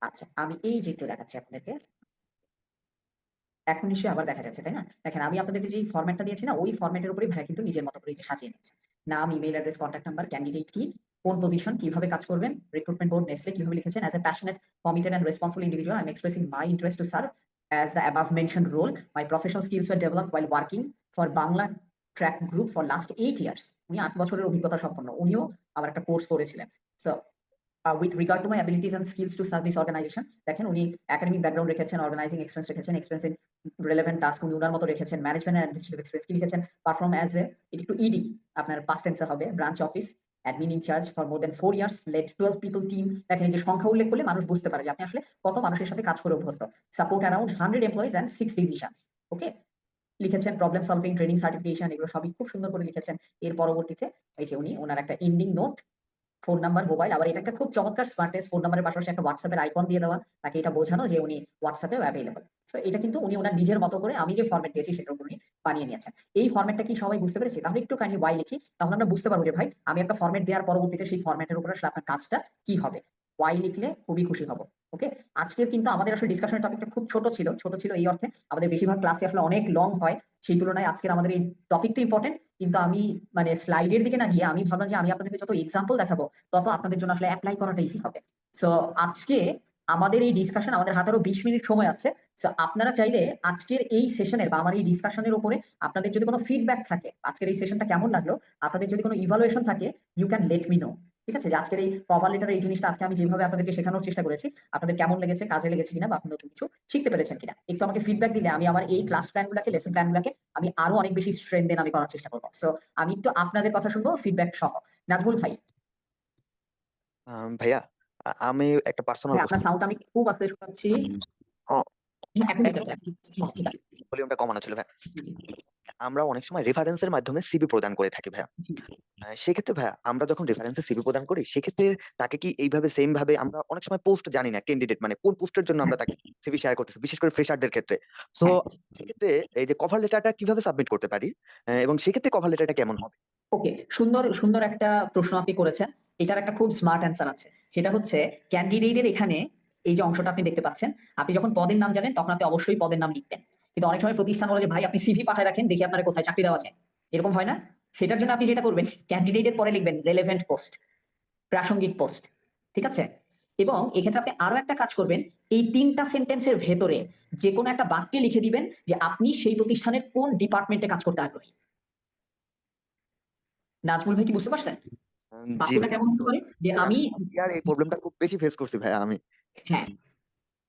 আচ্ছা আমি এই যে একটু দেখাচ্ছি আপনাদেরকে। এখন নিশ্চয়ই আবার দেখা যাচ্ছে, তাই না? দেখেন আমি আপনাদেরকে যে ফরম্যাটটা দিয়েছি না, ওই ফরম্যাটের উপরেই ভাই কিন্তু নিজের মতো করে এই যে সাজিয়ে নিয়েছে। নাম, email address, contact number, candidate কি, কোন পজিশন, কিভাবে কাজ করবেন, রিক্রুটমেন্ট বোর্ড নেসলে কিভাবে লিখেছেন, as a passionate, committed and responsible individual, I am expressing my interest to serve as the above mentioned role. My professional skills were developed while working for Bangla Track group for last 8 years। উনি 8 বছরের অভিজ্ঞতা সম্পন্ন। উনিও আবার একটা course করেছিলেন। So with regard to my abilities and skills to serve this organization, দেখেন উনি একাডেমিক ব্যাকগ্রাউন্ড রেখেছেন, অর্গানাইজিং এক্সপেরিয়েন্স রেখেছেন, এক্সপেরিয়েন্স ইন রিলেভেন্ট টাস্ক উনি উনার মতো রেখেছেন, ম্যানেজমেন্ট এন্ড অ্যাডমিনিস্ট্রেটিভ এক্সপেরিয়েন্স কি লিখেছেন, পারফর্ম অ্যাজ এ, এটা একটু ইডি আপনার পাস্ট টেন্সে হবে, branch office admin in charge for more than 4 years, led 12 people team. দেখেন এই যে সংখ্যা উল্লেখ করলে মানুষ বুঝতে পারে যে আপনি আসলে কত মানুষের সাথে কাজ করে অভ্যস্ত। Support around 100 employees and 6 divisions. Okay, লিখেছেন প্রবলেম সলভিং, ট্রেনিং, সার্টিফিকেশন, এগুলো সবই খুব সুন্দর করে লিখেছেন। এর পরবর্তীতে এই যে উনি ওনার একটা ending note, phone number, mobile, আবার এটা একটা খুব চমৎকার স্মার্টেস্ট ফোন নাম্বারের পাশাপাশি একটা হোয়াটসঅ্যাপের আইকন দিয়ে দেওয়া, তাকে এটা বোঝানো যে উনি হোয়াটসঅ্যাপেও অ্যাভেলেবল। সো এটা কিন্তু উনি ওনার নিজের মতো করে আমি যে ফরম্যাট দিয়েছি সেটার উপর উনি বানিয়ে নিয়েছেন। এই ফরম্যাটটা কি সবাই বুঝতে পেরেছি? তাহলে একটু কাইন্ডলি ওয়াই লিখি, তাহলে আমরা বুঝতে পারবো যে ভাই আমি একটা ফরম্যাট দেওয়ার পরবর্তীতে সেই ফরম্যাটের উপর আসলে আপনার কাজটা কি হবে। ওয়াই লিখলে খুবই খুশি হব। ওকে, আজকের কিন্তু আমাদের আসলে ডিসকাশনের টপিকটা খুব ছোট ছিল এই অর্থে আমাদের বেশিরভাগ ক্লাসে আসলে অনেক লং হয়, সেই তুলনায় আজকের আমাদের এই টপিকটা ইম্পর্টেন্ট। কিন্তু আমি মানে স্লাইডের দিকে না গিয়ে আমি ভাবলাম যে আমি আপনাদেরকে যত এক্সাম্পল দেখাবো তত আপনাদের জন্য আসলে অ্যাপ্লাই করাটা ইজি হবে। সো আজকে আমাদের এই ডিসকাশন, আমাদের হাতে আরো 20 মিনিট সময় আছে। সো আপনারা চাইলে আজকের এই সেশনের বা আমার এই ডিসকাশনের উপরে আপনাদের যদি কোনো ফিডব্যাক থাকে, আজকের এই সেশনটা কেমন লাগলো, আপনাদের যদি কোনো ইভালুয়েশন থাকে, you can let me know. ঠিক আছে, যে আজকের এই কভার লেটার এই জিনিসটা আজকে আমি যেভাবে আপনাদেরকে শেখানোর চেষ্টা করেছি, আপনাদের কেমন লেগেছে, কাজে লেগেছে কিনা, বা আপনি নতুন কিছু শিখতে পেরেছেন কিনা, একটু আমাকে ফিডব্যাক দিলে আমি আমার এই ক্লাস প্ল্যানগুলোকে, লেসন প্ল্যানগুলোকে আমি আরো অনেক বেশি স্ট্রেনথেন আমি করার চেষ্টা করবো। সো আমি একটু আপনাদের কথা শুনবো ফিডব্যাক সহ। নাজমুল ভাই, ভাইয়া, আমি একটা পার্সোনাল ভাই আপনার কোশ্চেন। সাউন্ড আমি খুব আস্তে শুনছি। হ্যাঁ, এখন ঠিক আছে, হ্যাঁ ঠিক আছে। ভলিউমটা কমানো ছিল ভাইয়া। জি, আমরা অনেক সময় রেফারেন্সের মাধ্যমে সিভি প্রদান করে থাকি ভাইয়া। জি। সেক্ষেত্রে ভাইয়া আমরা যখন রেফারেন্সে সিভি প্রদান করি, সেক্ষেত্রে তাকে কি এইভাবে সেম ভাবে, আমরা অনেক সময় পোস্ট জানি না ক্যান্ডিডেট মানে কোন পোস্টের জন্য আমরা তাকে সিভি শেয়ার করতেছি, বিশেষ করে ফ্রেশারদের ক্ষেত্রে। তো হ্যাঁ, সেক্ষেত্রে এই যে কভার লেটারটা কিভাবে সাবমিট করতে পারি, এবং সেক্ষেত্রে কভার লেটারটা কেমন হবে? ওকে, সুন্দর সুন্দর একটা প্রশ্ন আপনি করেছেন। এটার একটা খুব স্মার্ট অ্যান্সার আছে, সেটা হচ্ছে ক্যান্ডিডেটের এখানে এই যে অংশটা আপনি দেখতে পাচ্ছেন, আপনি যখন পদের নাম জানেন তখন আপনি অবশ্যই পদের নাম লিখবেন। কিন্তু অনেক সময় প্রতিষ্ঠান বলে যে ভাই আপনি সিভি পাঠায় রাখেন, দেখি আপনার কোথায় চাকরি দেওয়া যায়, এরকম হয় না? সেটার জন্য আপনি যেটা করবেন, ক্যান্ডিডেটের পরে লিখবেন রেলেভেন্ট পোস্ট, প্রাসঙ্গিক পোস্ট। ঠিক আছে, এবং এক্ষেত্রে আপনি আরো একটা কাজ করবেন, এই 3টা সেন্টেন্সের ভেতরে যে কোনো একটা বাক্যে লিখে দিবেন যে আপনি সেই প্রতিষ্ঠানের কোন ডিপার্টমেন্টে কাজ করতে আগ্রহী। নাজমুল ভাই কি বুঝতে পারছেন জি বাক্যটা ভাইয়া, কেমন বুঝতে হতে পারে? পারছি। যে ভাইয়া, আমি, আর এই প্রবলেমটা খুব বেশি ফেস করছি ভাইয়া আমি। হ্যাঁ,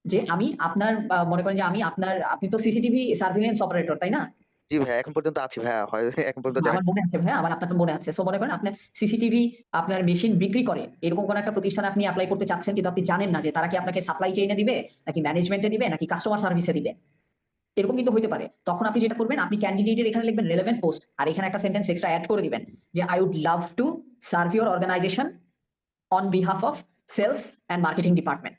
যে আমি আপনার মনে করেন যে আমি আপনার, আপনি তো সিসিটিভি সার্ভিলেন্স অপারেটর তাই না? জি ভাইয়া, এখন পর্যন্ত আছি ভাইয়া, হয় এখন পর্যন্ত যাই। আমার মনে আছে ভাই, আমার আপনার মনে আছে। সো মনে করেন আপনার সিসিটিভি আপনার মেশিন বিক্রি করে এরকম কোন একটা প্রতিষ্ঠানে আপনি অ্যাপ্লাই করতে চাচ্ছেন, কিন্তু আপনি জানেন না যে তারা কি আপনাকে সাপ্লাই চেইনে দিবে, নাকি ম্যানেজমেন্টে দিবে, নাকি কাস্টমার সার্ভিসে দিবে। এরকম কিন্তু হইতে পারে। তখন আপনি যেটা করবেন, আপনি ক্যান্ডিডেটের এখানে লিখবেন রেলেভেন্ট পোস্ট, আর এখানে একটা সেন্টেন্স এক্সট্রা অ্যাড করে দিবেন যে I would love to serve your organisation on behalf of sales and marketing department.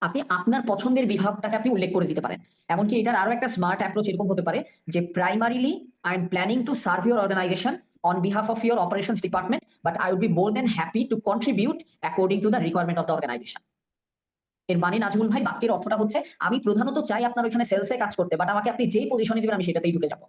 আপনি আপনার পছন্দের বিভাগটাকে আপনি উল্লেখ করে দিতে পারেন। এমনকি এটার আরো একটা স্মার্ট অ্যাপ্রোচ এরকম হতে পারে যে primarily I am planning to serve your organisation on behalf of your operations department, but I would be more than happy to contribute according to the requirement of the organization. এর মানে নাজমুল ভাই বাক্যের অর্থটা হচ্ছে আমি প্রধানত চাই আপনার ওইখানে সেলসে কাজ করতে, বাট আমাকে আপনি যেই পজিশনে দিবেন আমি সেটাতেই ঢুকে যাবো।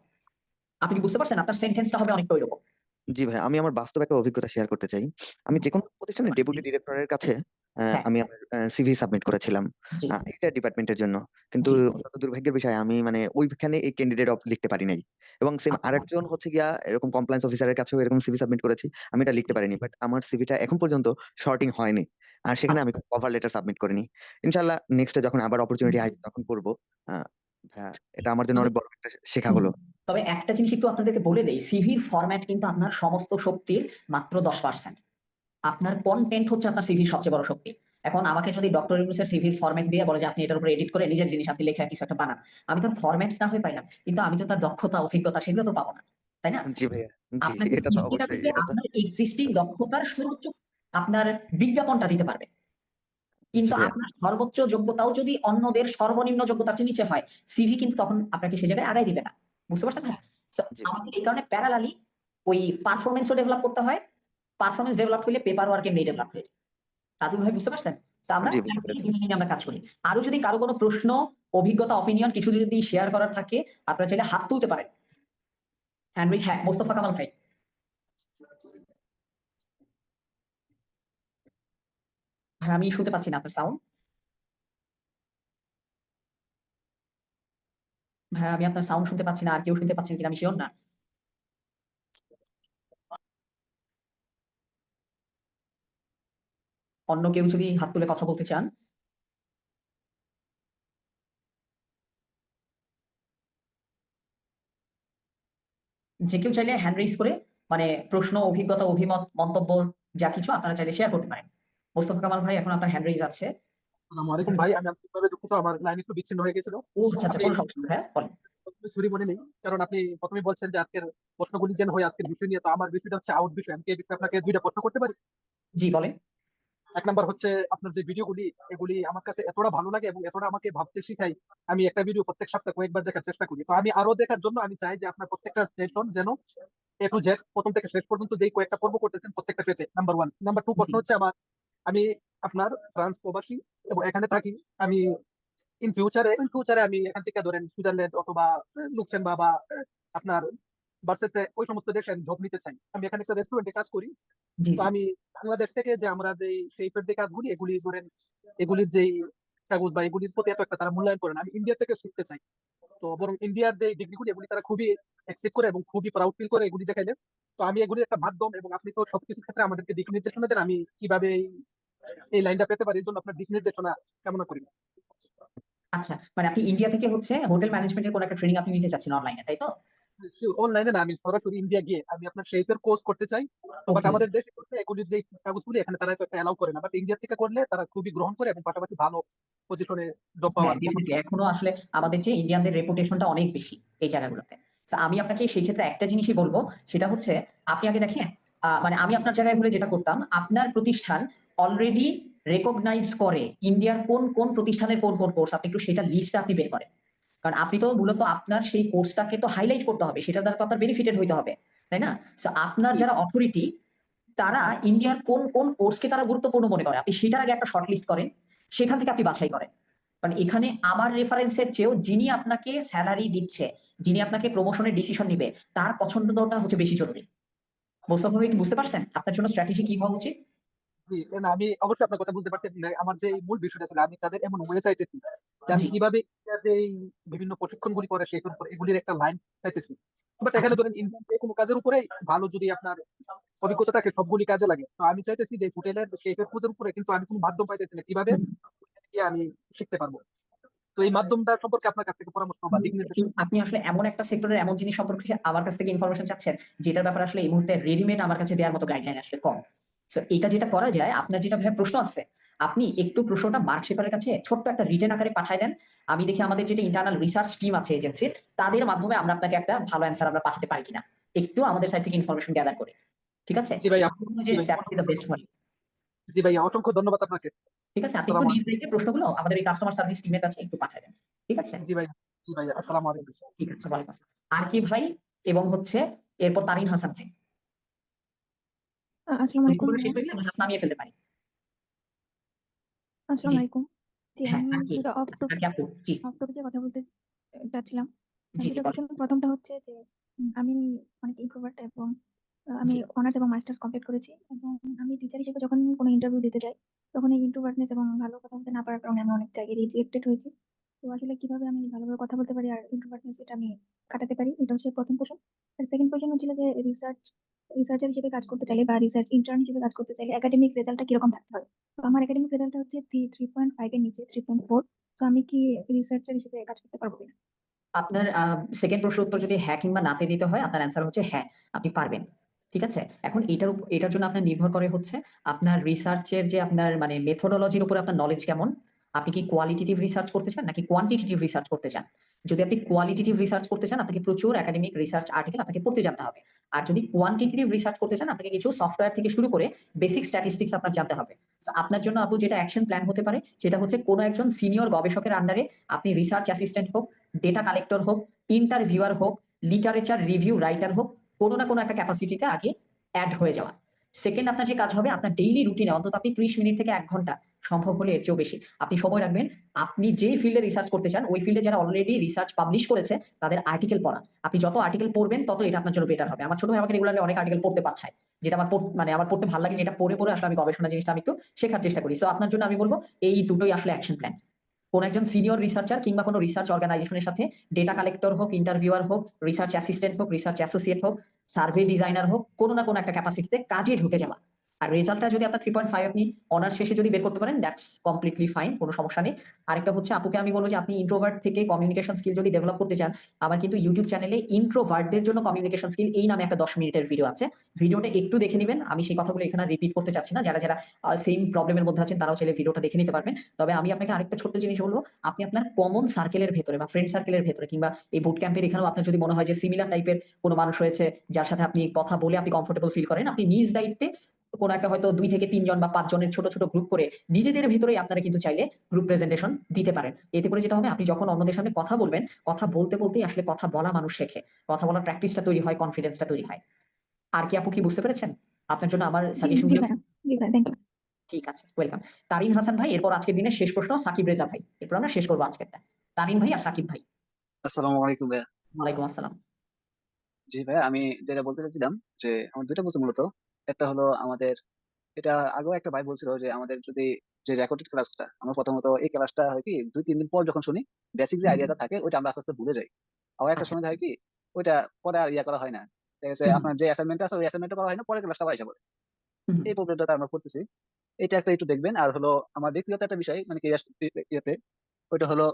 আপনি কি বুঝতে পারছেন? আপনার সেন্টেন্সটা হবে অনেকটা ওইরকম। জি ভাই, আমি আমার বাস্তব একটা অভিজ্ঞতা শেয়ার করতে চাই। আমি যেকোনো প্রতিষ্ঠানের ডেপুটি ডিরেক্টরের কাছে হ্যাঁ, আমি আমার সিভি সাবমিট করেছিলাম জি, এইচআর ডিপার্টমেন্টের জন্য। কিন্তু জি, অত্যন্ত দুর্ভাগ্যের বিষয়, আমি মানে ওইখানে এই ক্যান্ডিডেট লিখতে পারি নাই। এবং সেম আচ্ছা, আরেকজন হচ্ছে গিয়া এরকম কমপ্লায়েন্স অফিসারের কাছেও এরকম সিভি সাবমিট করেছি, আমি এটা লিখতে পারিনি। বাট আমার সিভিটা এখন পর্যন্ত শর্টিং হয়নি, আর সেখানে আমি আচ্ছা। কভার লেটার সাবমিট করিনি। ইনশাল্লাহ নেক্সটে যখন আবার অপরচুনিটি আসবে তখন করবো। আহ, ভাইয়া, এটা আমার জন্য তবে অনেক বড় একটা শেখা হলো। তবে একটা জিনিস একটু আপনাদেরকে বলে দেই, সিভির ফরম্যাট কিন্তু আপনার সমস্ত শক্তির মাত্র 10%। আপনার কন্টেন্ট হচ্ছে আপনার সিভির সবচেয়ে বড় শক্তি। এখন আমাকে যদি ডক্টর ইউনূসের সিভির ফরম্যাট দিয়ে বলে যে আপনি এটার উপর এডিট করে নিজের জিনিস আপনি লেখা কিছু একটা বানান, আমি তার ফরম্যাট না হয়ে পাইলাম, কিন্তু আমি তো তার দক্ষতা অভিজ্ঞতা সেগুলো তো পাবো না, তাই না? জি ভাইয়া, জি, আপনাকে এটা তো সিভিটা অবশ্যই, দিতে এটা তো। আপনার এক্সিস্টিং দক্ষতার সর্বোচ্চ আপনার বিজ্ঞাপনটা দিতে পারবে, জি কিন্তু ভাইয়া, আপনার সর্বোচ্চ যোগ্যতাও যদি অন্যদের সর্বনিম্ন যোগ্যতার চেয়ে নিচে হয়, সিভি কিন্তু তখন আপনাকে সে জায়গায় আগাই দিবে না। বুঝতে পারছেন? হ্যাঁ। So, জি ভাইয়া, আমাদের এই কারণে প্যারালালি ওই পারফরমেন্সও ডেভেলপ করতে হয়। পারফরমেন্স ডেভেলপ হলে পেপার ওয়ার্ক এমনি ডেভেলপ হয়ে যায়। তাজুল ভাই বুঝতে পারছেন? So, আমরা জি বুঝতে প্যারালালি পেরেছি। দিনে দিনে আমরা কাজ করি। আরো যদি কারো কোনো প্রশ্ন, অভিজ্ঞতা, অপিনিয়ন কিছু যদি শেয়ার করার থাকে, আপনারা চাইলে হাত তুলতে পারেন। হ্যান্ড রেজ, হ্যাঁ, মোস্তফা কামাল ভাই। হ্যাঁ, আমি শুনতে পাচ্ছি না আপনার সাউন্ড। হ্যাঁ, আমি আপনার সাউন্ড শুনতে পাচ্ছি না। আর কেউ শুনতে পাচ্ছেন কিনা আমি শিওর না। অন্য কেউ যদি হাত তুলে কথা বলতে চান। যে কেউ চাইলে হ্যান্ড রেজ করে মানে প্রশ্ন, অভিজ্ঞতা, অভিমত, মন্তব্য যা কিছু আপনারা চাইলে শেয়ার করতে পারেন। মোস্তফা কামাল ভাই, এখন আপনার হ্যান্ড রেইজ আছে। আসসালামু আলাইকুম ভাই, আমি আন্তরিকভাবে দুঃখিত, আমার লাইন একটু বিচ্ছিন্ন হয়ে গেছিল। ও আচ্ছা আচ্ছা, আপনি কোনো সমস্যা নেই, হ্যাঁ বলেন। প্রথমে সরি মনে নেই, কারণ আপনি প্রথমে বলছেন যে আজকের প্রশ্নগুলি যেন হয় আজকের বিষয় নিয়ে। তো আমার বিষয়টা হচ্ছে আউট বিষয়। আমি কি এই বিষয়ে আপনাকে দুইটা প্রশ্ন করতে পারি? জি বলেন। এক নাম্বার হচ্ছে, আপনার যে ভিডিওগুলি এগুলি আমার কাছে এতটা ভালো লাগে এবং এতটা আমাকে ভাবতে শিখায়, আমি একটা ভিডিও প্রত্যেক সপ্তাহে কয়েকবার দেখার চেষ্টা করি। তো আমি আরো দেখার জন্য আমি চাই যে আপনার প্রত্যেকটা সেশন যেন এ টু জেড প্রথম থেকে শেষ পর্যন্ত যেই কয়েকটা পর্ব করতেছেন প্রত্যেকটা পেতে, নাম্বার ওয়ান। নাম্বার টু প্রশ্ন জি হচ্ছে আমার, আমি আপনার ফ্রান্স প্রবাসী এবং এখানে থাকি। আমি ইন ফিউচারে আমি এখান থেকে ধরেন সুইজারল্যান্ড অথবা লুক্সেমবার্গ বা আপনার বার্সেতে ওই সমস্ত দেশে আমি জব নিতে চাই। আমি এখানে একটা রেস্টুরেন্টে কাজ করি। জি তো জি আমি বাংলাদেশ থেকে যে আমরা যে শেপের যে কাজগুলি এগুলি ধরেন এগুলির যেই কাগজ বা এগুলির প্রতি এত একটা তারা মূল্যায়ন করে না। আমি ইন্ডিয়া থেকে শিখতে চাই। তো বরং ইন্ডিয়ার যে ডিগ্রিগুলি এগুলি তারা খুবই অ্যাকসেপ্ট করে এবং খুবই প্রাউড ফিল করে এগুলি দেখাইলে। তো আমি এগুলির একটা মাধ্যম, এবং আপনি তো সবকিছু ক্ষেত্রে আমাদেরকে দিক নির্দেশনা দেন, আমি কিভাবে এই লাইনটা পেতে পারি, এর জন্য আপনার দিক নির্দেশনা কামনা করি। আচ্ছা, মানে আপনি ইন্ডিয়া থেকে হচ্ছে হোটেল ম্যানেজমেন্টের কোনো একটা ট্রেনিং আপনি নিতে চাচ্ছেন অনলাইনে, তাই তো? অনলাইনে না, আমি সরাসরি ইন্ডিয়া গিয়ে আমি আপনার শেফের কোর্স করতে চাই। তো বাট ওকে। আমাদের দেশে করতে এগুলির যে কাগজগুলি এখানে তারা তো একটা অ্যালাউ করে না, বাট ইন্ডিয়া থেকে করলে তারা খুবই গ্রহণ করে এবং পাশাপাশি ভালো পজিশনে জব হ্যাঁ পাওয়ার ডেফিনেটলি, এখনো আসলে আমাদের যে ইন্ডিয়ানদের রেপুটেশনটা অনেক বেশি এই জায়গাগুলোতে। তো আমি আপনাকে সেই ক্ষেত্রে একটা জিনিসই বলবো, সেটা হচ্ছে আপনি আগে দেখেন, মানে আমি আপনার জায়গায় হলে যেটা করতাম, আপনার প্রতিষ্ঠান অলরেডি রেকগনাইজ করে ইন্ডিয়ার কোন কোন প্রতিষ্ঠানের কোন কোন কোর্স, আপনি একটু সেটা লিস্ট আপনি বের করেন। কারণ আপনি তো মূলত আপনার সেই কোর্সটাকে তো হাইলাইট করতে হবে, সেটার দ্বারা তো আপনার বেনিফিটেড হইতে হবে, তাই না? সো আপনার যারা অথরিটি, তারা ইন্ডিয়ার কোন কোন কোর্সকে তারা গুরুত্বপূর্ণ মনে করে, আপনি সেটার আগে একটা শর্ট লিস্ট করেন, সেখান থেকে আপনি বাছাই করেন। কারণ এখানে আমার রেফারেন্সের চেয়েও যিনি আপনাকে স্যালারি দিচ্ছে, যিনি আপনাকে প্রমোশনের ডিসিশন নিবে, তার পছন্দটা হচ্ছে বেশি জরুরি। মোস্তফা ভাই, কি বুঝতে পারছেন আপনার জন্য স্ট্র্যাটেজি কি হওয়া উচিত? জি, না, আমি অবশ্যই আপনার কথা বুঝতে পারছি। আমার যে এই মূল বিষয়টা ছিল, আমি তাদের এমন ওয়ে চাইতেছি যে আমি জি। কিভাবে ইন্ডিয়ার যে এই বিভিন্ন প্রশিক্ষণগুলি করে সেটার উপর এগুলির একটা লাইন চাইতেছি। বাট আচ্ছা এখানে ধরেন ইন্ডিয়ান যে কোনো কাজের উপরে ভালো যদি আপনার অভিজ্ঞতা থাকে সবগুলি কাজে লাগে। তো আমি চাইতেছি যে হোটেলের শেফের কোর্সের উপরে কিন্তু আমি কোনো মাধ্যম পাইতেছি না কিভাবে হুম, গিয়ে আমি শিখতে পারবো। তো এই মাধ্যমটা সম্পর্কে আপনার কাছ থেকে পরামর্শ বা দিক নির্দেশনা। আপনি আসলে এমন একটা সেক্টরের এমন জিনিস সম্পর্কে আমার কাছ থেকে ইনফরমেশন চাচ্ছেন, যেটার ব্যাপারে আসলে এই মুহূর্তে রেডিমেড আমার কাছে দেওয়ার মতো গাইডলাইন আসলে কম। সো এটা যেটা করা যায়, আপনার যেটা ভাই প্রশ্ন আছে, আপনি একটু প্রশ্নটা মার্ক শেপারের কাছে ছোট্ট একটা রিটেন আকারে পাঠায় দেন। আমি দেখি আমাদের যেটা ইন্টারনাল রিসার্চ টিম আছে এজেন্সির, তাদের মাধ্যমে আমরা আপনাকে একটা ভালো অ্যান্সার আমরা পাঠাতে পারি কিনা, একটু আমাদের সাইড থেকে ইনফরমেশন গ্যাদার করে। ঠিক আছে? জি ভাই, আমার মনে হয় যে জি ভাই, দ্যাটস দ্য বেস্ট ওয়ে। জি ভাই, অসংখ্য ধন্যবাদ আপনাকে। ঠিক আছে, আপনি একটু আসসালামু নিজ দায়িত্বে প্রশ্নগুলো আমাদের এই কাস্টমার সার্ভিস টিমের কাছে একটু পাঠায় দেন। ঠিক আছে? জি ভাই, জি ভাই, আসসালামু আলাইকুম। ঠিক আছে, ওয়ালাইকুম আসসালাম। আর কি ভাই, এবং হচ্ছে এরপর তারিন হাসান ভাই, আসসালামু আলাইকুম প্রশ্নগুলো শেষ ভাইয়া। হয়ে গেলে আমরা হাত নামিয়ে ফেলতে পারি। আসসালামু জি। আলাইকুম। জি, হ্যাঁ, আমি আর কি? দুটো আচ্ছা, আর কি আপু? জি অফ টপিকে কথা বলতে চাচ্ছিলাম। জি জি দুটো বলেন। কোয়েশ্চেন, প্রথমটা হচ্ছে যে আমি অনেক ইন্ট্রোভার্ট এবং আমি জি অনার্স এবং মাস্টার্স কমপ্লিট করেছি, এবং আমি টিচার হিসেবে যখন কোনো ইন্টারভিউ দিতে যাই, তখন এই ইন্ট্রোভার্টনেস এবং ভালো কথা বলতে না পারার কারণে আমি অনেক জায়গায় রিজেক্টেড হয়েছি। তো আসলে কিভাবে আমি ভালোভাবে কথা বলতে পারি আর ইন্ট্রোভার্টনেস এটা আমি কাটাতে পারি, এটা হচ্ছে প্রথম কোয়েশ্চেন। আর সেকেন্ড কোয়েশ্চেন হচ্ছিল যে রিসার্চার হিসেবে কাজ করতে চাইলে বা রিসার্চ ইন্টার্ন হিসেবে কাজ করতে চাইলে একাডেমিক রেজাল্টটা কিরকম থাকতে হবে? তো আমার একাডেমিক রেজাল্টটা হচ্ছে 3.5 এর নিচে, 3.4। তো আমি কি রিসার্চার হিসেবে কাজ করতে পারবো কিনা? আপনার সেকেন্ড প্রশ্নের উত্তর যদি হ্যাঁ কিংবা নাতে দিতে হয়, আপনার অ্যান্সার হচ্ছে হ্যাঁ, আপনি পারবেন। ঠিক আছে? এখন এটার জন্য আপনার নির্ভর করে হচ্ছে আপনার রিসার্চের যে আপনার মানে মেথোডোলজির উপরে আপনার নলেজ কেমন। আপনি কি কোয়ালিটেটিভ রিসার্চ করতে চান নাকি কোয়ান্টিটেটিভ রিসার্চ করতে চান? যদি আপনি কোয়ালিটেটিভ রিসার্চ করতে চান, আপনাকে প্রচুর একাডেমিক রিসার্চ আর্টিকেল আপনাকে পড়তে জানতে হবে। আর যদি কোয়ান্টিটেটিভ রিসার্চ করতে চান, আপনাকে কিছু সফটওয়্যার থেকে শুরু করে বেসিক স্ট্যাটিস্টিক্স আপনার জানতে হবে। So, আপনার জন্য আপু যেটা অ্যাকশন প্ল্যান হতে পারে, সেটা হচ্ছে কোনো একজন সিনিয়র গবেষকের আন্ডারে আপনি রিসার্চ অ্যাসিস্ট্যান্ট হোক, ডেটা কালেক্টর হোক, ইন্টারভিউয়ার হোক, লিটারেচার রিভিউ রাইটার হোক, কোনো না কোনো একটা ক্যাপাসিটিতে আগে অ্যাড হয়ে যাওয়া। সেকেন্ড, আপনার যে কাজ হবে, আপনার ডেইলি রুটিনে অন্তত আপনি 30 মিনিট থেকে 1 ঘন্টা, সম্ভব হলে এর চেয়েও বেশি আপনি সময় রাখবেন। আপনি যেই ফিল্ডে রিসার্চ করতে চান, ওই ফিল্ডে যারা অলরেডি রিসার্চ পাবলিশ করেছে তাদের আর্টিকেল পড়া। আপনি যত আর্টিকেল পড়বেন তত এটা আপনার জন্য বেটার হবে। আমার ছোট ভাই আমাকে রেগুলারলি অনেক আর্টিকেল পড়তে পাঠায়, যেটা আমার মানে আমার পড়তে ভালো লাগে, যেটা পড়ে পড়ে আসলে আমি গবেষণা জিনিসটা আমি একটু শেখার চেষ্টা করি। সো আপনার জন্য আমি বলবো এই দুটোই আসলে অ্যাকশন প্ল্যান। কোন একজন সিনিয়র রিসার্চার কিংবা কোনো রিসার্চ অর্গানাইজেশনের সাথে ডেটা কালেক্টর হোক, ইন্টারভিউয়ার হোক, রিসার্চ অ্যাসিস্ট্যান্ট হোক, রিসার্চ অ্যাসোসিয়েট হোক, সার্ভে ডিজাইনার হোক, কোনো না কোনো একটা ক্যাপাসিটিতে কাজে ঢুকে যাওয়া। আর রেজাল্টটা যদি আপনার 3.5 আপনি অনার্স শেষে যদি বের করতে পারেন, দ্যাটস কমপ্লিটলি ফাইন, কোনো সমস্যা নেই। আরেকটা হচ্ছে আপুকে আমি বলবো যে আপনি ইন্ট্রোভার্ট থেকে কমিউনিকেশন স্কিল যদি ডেভেলপ করতে চান, আমার কিন্তু ইউটিউব চ্যানেলে ইন্ট্রোভার্টদের জন্য কমিউনিকেশন স্কিল এই নামে একটা 10 মিনিটের ভিডিও আছে। ভিডিওটা একটু দেখে নিবেন, আমি সেই কথাগুলো এখানে রিপিট করতে চাচ্ছি না। যারা যারা সেম প্রবলেমের মধ্যে আছেন তারাও চাইলে ভিডিওটা দেখে নিতে পারবেন। তবে আমি আপনাকে আরেকটা ছোট্ট জিনিস বলবো, আপনি আপনার কমন সার্কেলের ভেতরে বা ফ্রেন্ড সার্কেলের ভেতরে কিংবা এই বুট ক্যাম্পের এখানেও আপনার যদি মনে হয় যে সিমিলার টাইপের কোনো মানুষ রয়েছে যার সাথে আপনি কথা বলে আপনি কমফোর্টেবল ফিল করেন, আপনি নিজ দায়িত্বে কোনো একটা হয়তো 2 থেকে 3 জন বা 5 জনের ছোট ছোট গ্রুপ করে নিজেদের ভেতরেই আপনারা কিন্তু চাইলে গ্রুপ প্রেজেন্টেশন দিতে পারেন। এতে করে যেটা হবে, আপনি যখন অন্যদের সামনে কথা বলবেন, কথা বলতে বলতেই আসলে কথা বলা মানুষ শেখে, কথা বলার প্র্যাকটিসটা তৈরি হয়, কনফিডেন্সটা তৈরি হয়। আর কি আপু কি বুঝতে পেরেছেন? আপনার জন্য আমার জি সাজেশন জি ভাইয়া, জি ভাই, থ্যাংক ইউ। ঠিক আছে, ওয়েলকাম। তারিন হাসান ভাই, এরপর আজকের দিনের শেষ প্রশ্ন সাকিব রেজা ভাই, এরপর আমরা শেষ করবো আজকেরটা। তারিন ভাই আর সাকিব ভাই। আসসালামু আলাইকুম ভাইয়া। ওয়ালাইকুম আসসালাম। জি ভাইয়া, আমি যেটা বলতে চাচ্ছিলাম যে আমার দুইটা প্রশ্ন মূলত। একটা হলো আমাদের, এটা আগেও একটা ভাই বলছিল যে আমাদের যদি যে রেকর্ডেড ক্লাসটা, আমরা প্রথমত এই ক্লাসটা হয় কি 2-3 দিন পর যখন শুনি, বেসিক যে হুম, আইডিয়াটা থাকে ওইটা আমরা আস্তে আস্তে ভুলে যাই। আবার একটা আচ্ছা। সময় হয় কি ওইটা পরে আর ইয়া করা হয় না, ঠিক আছে, হুম, আপনার যে অ্যাসাইনমেন্ট আছে ওই অ্যাসাইনমেন্ট করা হয় না, পরে ক্লাসটা আবার এসে পড়ে। হুম, এই প্রবলেমটা আমরা করতেছি, এটা একটা একটু দেখবেন। আর হলো আমার ব্যক্তিগত একটা বিষয়, মানে কি ইয়েতে, ওইটা হলো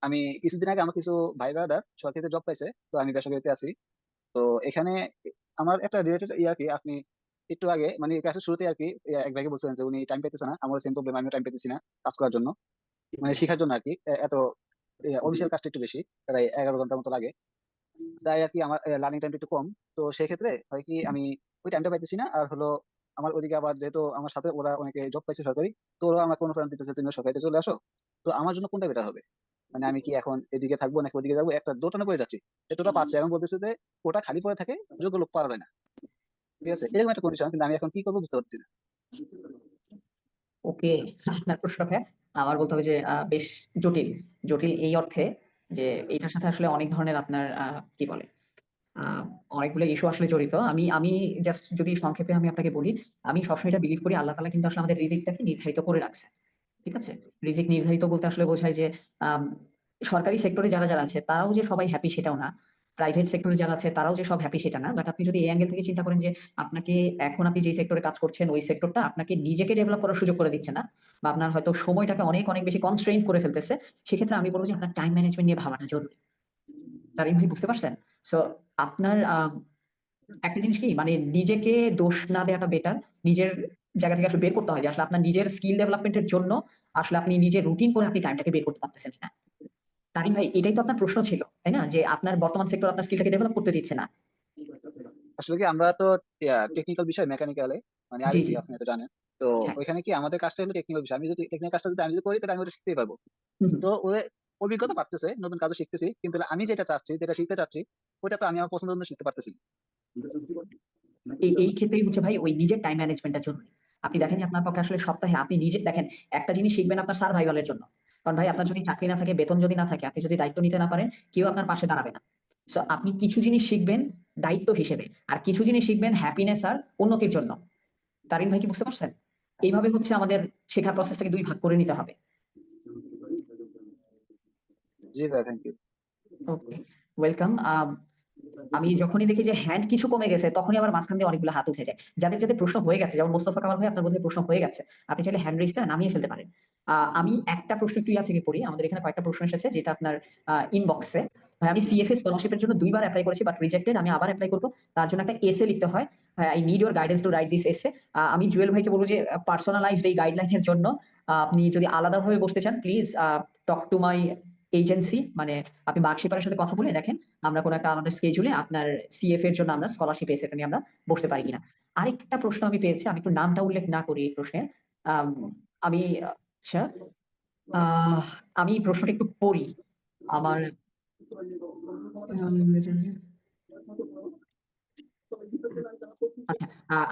আমি কিছুদিন আগে আমার কিছু ভাই ব্রাদার সরকারিতে জব পাইছে, তো আমি বেসরকারিতে আছি। তো এখানে আমার একটা রিলেটেড ইয়ে আর কি, আপনি একটু আগে মানে ক্লাসের শুরুতে আর কি এক ভাইকে বলছিলেন যে উনি টাইম পেতেছে না, আমার সেম প্রবলেম, আমিও টাইম পেতেছি না কাজ করার জন্য, মানে শেখার জন্য আর কি। এত অফিসিয়াল কাজটা একটু বেশি, প্রায় 11 ঘন্টার মতো লাগে, তাই আর কি আমার লার্নিং টাইমটা একটু কম। তো সেক্ষেত্রে হয় কি আমি ওই টাইমটা পাইতেছি না। আর হলো আমার ওদিকে আবার যেহেতু আমার সাথে ওরা অনেকে জব পাইছে সরকারি, তো ওরা আমাকে অনুপ্রেরণা দিতেছে তুমিও সরকারিতে চলে আসো। তো আমার জন্য কোনটা বেটার হবে, মানে আমি কি এখন এদিকে থাকবো নাকি ওদিকে যাবো, একটা দোটানা করে যাচ্ছি। এতটা পারছে এখন বলতেছে যে ওটা খালি পড়ে থাকে, যোগ্য লোক পারবে না, ঠিক আছে, এরকম একটা কন্ডিশন, কিন্তু আমি এখন কি করবো বুঝতে পারছি না। ওকে, আপনার প্রশ্নটা আমার বলতে হবে যে বেশ জটিল। জটিল এই অর্থে যে এটার সাথে আসলে অনেক ধরনের আপনার কি বলে আহ, অনেকগুলো ইস্যু আসলে জড়িত। আমি আমি জাস্ট যদি সংক্ষেপে আমি আপনাকে বলি, আমি সবসময় এটা বিলিভ করি আল্লাহ তাআলা কিন্তু আসলে আমাদের রিজিকটাকে নির্ধারিত করে রাখছে। ঠিক আছে, রিজিক নির্ধারিত বলতে আসলে বোঝায় যে আম, সরকারি সেক্টরে যারা যারা আছে তারাও যে সবাই হ্যাপি সেটাও না, প্রাইভেট সেক্টরে যারা আছে তারাও যে সব হ্যাপি সেটা না। বাট আপনি যদি এই অ্যাঙ্গেল থেকে চিন্তা করেন যে আপনাকে এখন আপনি যে সেক্টরে কাজ করছেন ওই সেক্টরটা আপনাকে নিজেকে ডেভেলপ করার সুযোগ করে দিচ্ছে না, বা আপনার হয়তো সময়টাকে অনেক অনেক বেশি কনস্ট্রেইন করে ফেলতেছে, সেক্ষেত্রে আমি বলবো যে আপনার টাইম ম্যানেজমেন্ট নিয়ে ভাবাটা জরুরি। তারিন ভাই বুঝতে পারছেন? সো আপনার একটা জিনিস কি, মানে নিজেকে দোষ না দেওয়াটা বেটার। নিজের জায়গা থেকে আসলে বের করতে হয় যে আসলে আপনার নিজের স্কিল ডেভেলপমেন্টের জন্য আসলে আপনি নিজের রুটিন করে আপনি টাইমটাকে বের করতে পারতেছেন কিনা। তারিন ভাই, এটাই তো আপনার প্রশ্ন ছিল, তাই না, যে আপনার বর্তমান সেক্টর আপনার স্কিলটাকে ডেভেলপ করতে দিচ্ছে না। আসলে কি আমরা তো টেকনিক্যাল বিষয়, মেকানিক্যালে মানে জি আরইসি জি, আপনি তো জানেন। তো হ্যাঁ। ওইখানে কি আমাদের কাজটা হলো টেকনিক্যাল বিষয়, আমি যদি টেকনিক্যাল কাজটা যদি আমি যদি করি তাহলে আমি ওটা শিখতেই পারবো। হুম, হুম। তো ওই অভিজ্ঞতা বাড়তেছে, নতুন কাজও শিখতেছি, কিন্তু আমি যেটা চাচ্ছি, যেটা শিখতে চাচ্ছি, ওইটা তো আমি আমার পছন্দ মতো শিখতে পারতেছি না। এই এই ক্ষেত্রেই হচ্ছে ভাই ওই নিজের টাইম ম্যানেজমেন্টটা জরুরি। আপনি দেখেন যে আপনার পক্ষে আসলে সপ্তাহে আপনি নিজে দেখেন একটা জিনিস শিখবেন আপনার সার্ভাইভালের জন্য। কারণ ভাই আপনার যদি চাকরি না থাকে, বেতন যদি না থাকে, আপনি যদি দায়িত্ব নিতে না পারেন, কেউ আপনার পাশে দাঁড়াবে না। সো আপনি কিছু জিনিস শিখবেন দায়িত্ব হিসেবে, আর কিছু জিনিস শিখবেন হ্যাপিনেস আর উন্নতির জন্য। তারিন ভাই কি বুঝতে পারছেন? এইভাবে হচ্ছে আমাদের শেখার প্রসেসটাকে 2 ভাগ করে নিতে হবে। জি ভাই, থ্যাংক ইউ। Okay, welcome. আমি যখনই দেখি যে হ্যান্ড কিছু কমে গেছে তখনই আবার মাঝখান দিয়ে অনেকগুলো হাত উঠে যায়। যাদের যাদের প্রশ্ন হয়ে গেছে, যেমন মোস্তফা কামাল ভাই আপনার বোধহয় প্রশ্ন হয়ে গেছে, আপনি চাইলে হ্যান্ড রেজটা নামিয়ে ফেলতে পারেন। আমি একটা প্রশ্ন একটু ইয়া থেকে পড়ি, আমাদের এখানে কয়েকটা প্রশ্ন এসেছে যেটা আপনার ইনবক্সে। ভাই আমি সিএফএ স্কলারশিপের জন্য 2 বার অ্যাপ্লাই করেছি বাট রিজেক্টেড, আমি আবার অ্যাপ্লাই করবো। তার জন্য একটা এসে লিখতে হয়। I need your guidance two right this এসে। আমি জুয়েল ভাইকে বলবো যে পার্সোনালাইজড এই গাইডলাইনের জন্য আপনি যদি আলাদাভাবে বসতে চান please talk to my agency, মানে আপনি মার্কশিপারের সাথে কথা বলে দেখেন আমরা কোনো একটা আলাদা স্কেজুলে আপনার সিএফ এর জন্য আমরা স্কলারশিপ এসে নিয়ে আমরা বসতে পারি কিনা। আরেকটা প্রশ্ন আমি পেয়েছি, আমি একটু নামটা উল্লেখ না করি এই প্রশ্নের। আম, আমি আচ্ছা, আহ আমি এই প্রশ্নটা একটু পড়ি। আমার আচ্ছা,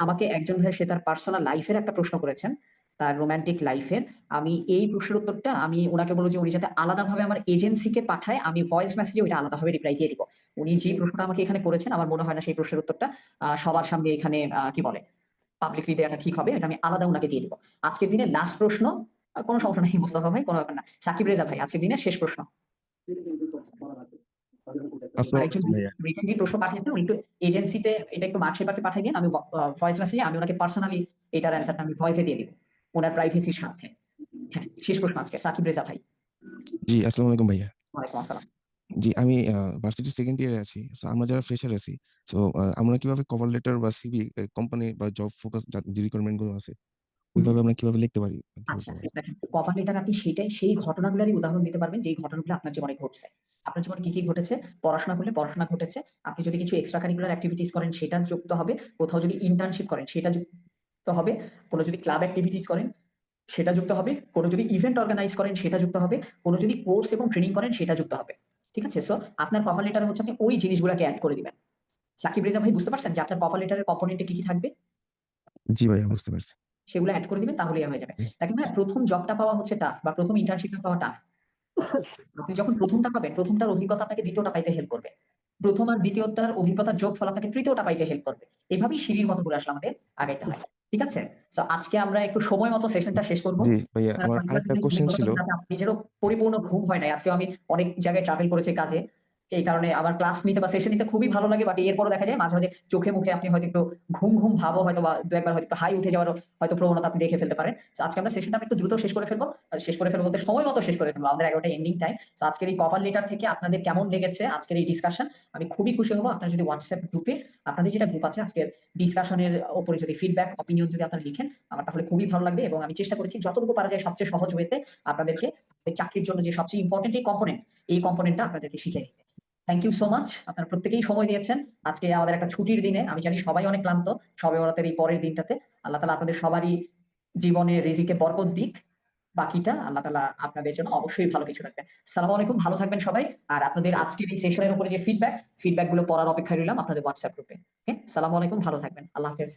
আমাকে একজন ভাই সে তার পার্সোনাল লাইফের একটা প্রশ্ন করেছেন, তার রোমান্টিক লাইফের। আমি এই প্রশ্নের উত্তরটা আমি ওনাকে বলবো যে উনি যাতে আলাদাভাবে আমার এজেন্সিকে পাঠায়, আমি ভয়েস মেসেজে ওইটা আলাদাভাবে রিপ্লাই দিয়ে দিব। উনি যে প্রশ্নটা আমাকে এখানে করেছেন আমার মনে হয় না সেই প্রশ্নের উত্তরটা সবার সামনে এখানে কি বলে পাবলিকলি দেওয়াটা ঠিক হবে, এটা আমি আলাদা ওনাকে দিয়ে দিব। আজকের দিনে লাস্ট প্রশ্ন, কোনো সমস্যা নাই মোস্তফা ভাই, কোনো ব্যাপার না। সাকিব রেজা ভাই, আজকের দিনের শেষ প্রশ্ন। আর একজন ভাইয়া রিটেন যে প্রশ্ন পাঠিয়েছেন উনি একটু এজেন্সিতে এটা একটু মার্ক পেপারকে পাঠিয়ে দিন, আমি ভয়েস মেসেজে আমি ওনাকে পার্সোনালি এটার অ্যান্সারটা আমি ভয়েসে দিয়ে দিব ওনার প্রাইভেসির স্বার্থে। হ্যাঁ, শেষ প্রশ্ন আজকে সাকিব রেজা ভাই। জি আসসালামু আলাইকুম ভাইয়া। ওয়ালাইকুম আসসালাম। জি আমি ভার্সিটির সেকেন্ড ইয়ারে আছি। সো আমরা যারা ফ্রেশার আছি, সো আমরা কিভাবে কভার লেটার বা সিভি কোম্পানি বা জব ফোকাস যে রিকোয়ারমেন্ট গুলো আছে ওইভাবে আমরা কিভাবে লিখতে পারি একটু আচ্ছা, বলতে পারেন? দেখেন কভার লেটার আপনি সেই ঘটনাগুলোরই উদাহরণ দিতে পারবেন যেই ঘটনাগুলো আপনার জীবনে ঘটছে। আপনার জীবনে কি ঘটেছে? পড়াশোনা করলে পড়াশোনা ঘটেছে। আপনি যদি কিছু এক্সট্রা কারিকুলার অ্যাক্টিভিটিস করেন সেটা যুক্ত হবে। কোথাও যদি ইন্টার্নশিপ করেন সেটা যুক্ত হবে। কোনো যদি ক্লাব অ্যাক্টিভিটিস করেন সেটা যুক্ত হবে। কোনো যদি ইভেন্ট অর্গানাইজ করেন সেটা যুক্ত হবে। কোনো যদি কোর্স এবং ট্রেনিং করেন সেটা যুক্ত হবে। ঠিক আছে? সো আপনার কভার লেটারে হচ্ছে আপনি ওই জিনিসগুলোকে এড করে দিবেন। সাকিব রেজা ভাই বুঝতে পারছেন যে আপনার কভার লেটারের কম্পোনেন্টে কি থাকবে? জি ভাইয়া বুঝতে পারছি। সেগুলো এড করে দিবেন তাহলেই হয়ে যাবে। দেখেন ভাই, প্রথম জবটা পাওয়া হচ্ছে টাফ বা প্রথম ইন্টার্নশিপটা পাওয়া টাফ। আপনি যখন প্রথমটা পাবেন, প্রথমটার অভিজ্ঞতা আপনাকে দ্বিতীয়টা পাইতে হেল্প করবে। প্রথম আর দ্বিতীয়টার অভিজ্ঞতার যোগফল আপনাকে তৃতীয়টা পাইতে হেল্প করবে। এভাবেই সিঁড়ির মতো করে আসলে আমাদের আগাইতে হয়। ঠিক আছে? সো আজকে আমরা একটু সময় মতো সেশনটা শেষ করব। জি ভাইয়া, আপনারা আমার পরিবার আরেকটা থেকে কোশ্চেন ছিল। নিজেরও পরিপূর্ণ ঘুম হয় নাই। আজকেও আমি অনেক জায়গায় ট্রাভেল করেছি কাজে। এই কারণে আমার ক্লাস নিতে বা সেশন নিতে খুবই ভালো লাগে। বাট এরপরও দেখা যায় মাঝে, মাঝে চোখে মুখে আপনি হয়তো একটু ঘুম ভাবও হয়তো বা ২-১ বার হয়তো একটু হাই উঠে যাওয়ারও হয়তো প্রবণতা আপনি দেখে ফেলতে পারেন। সো আজকে আমরা সেশনটা একটু দ্রুত শেষ করে ফেলবো। শেষ করে ফেলবো বলতে সময় মতো শেষ করে ফেলবো। আমাদের ১১টা এন্ডিং টাইম। সো আজকের এই কভার লেটার থেকে আপনাদের কেমন লেগেছে আজকের এই ডিসকাশন? আমি খুবই খুশি হব আপনারা যদি WhatsApp গ্রুপে আপনাদের যেটা গ্রুপ আছে আজকের ডিসকাশনের উপরে যদি ফিডব্যাক, অপিনিয়ন যদি আপনারা লিখেন, আমার তাহলে খুবই ভালো লাগবে এবং আমি চেষ্টা করেছি যতটুকু পারা যায় সবচেয়ে সহজ ওয়েতে আপনাদেরকে চাকরির জন্য যে সবচেয়ে ইম্পর্টেন্ট এই কম্পোনেন্টটা আপনাদেরকে শিখিয়ে দিতে। Thank you so much. আপনারা প্রত্যেকেই সময় দিয়েছেন। আজকে আমাদের একটা ছুটির দিনে আমি জানি সবাই অনেক ক্লান্ত। শবে বরাতের এই পরের দিনটাতে আল্লাহ তাআলা আপনাদের সবারই জীবনে রিজিকে বরকত দিক। বাকিটা আল্লাহ তাআলা আপনাদের জন্য অবশ্যই ভালো কিছু রাখবেন। আসসালামু আলাইকুম, ভালো থাকবেন সবাই। আর আপনাদের আজকের এই সেশনের উপরে যে ফিডব্যাক গুলো পড়ার অপেক্ষায় রইলাম আপনাদের WhatsApp গ্রুপে। ওকে? আসসালামু আলাইকুম, ভালো থাকবেন। আল্লাহ হাফেজ।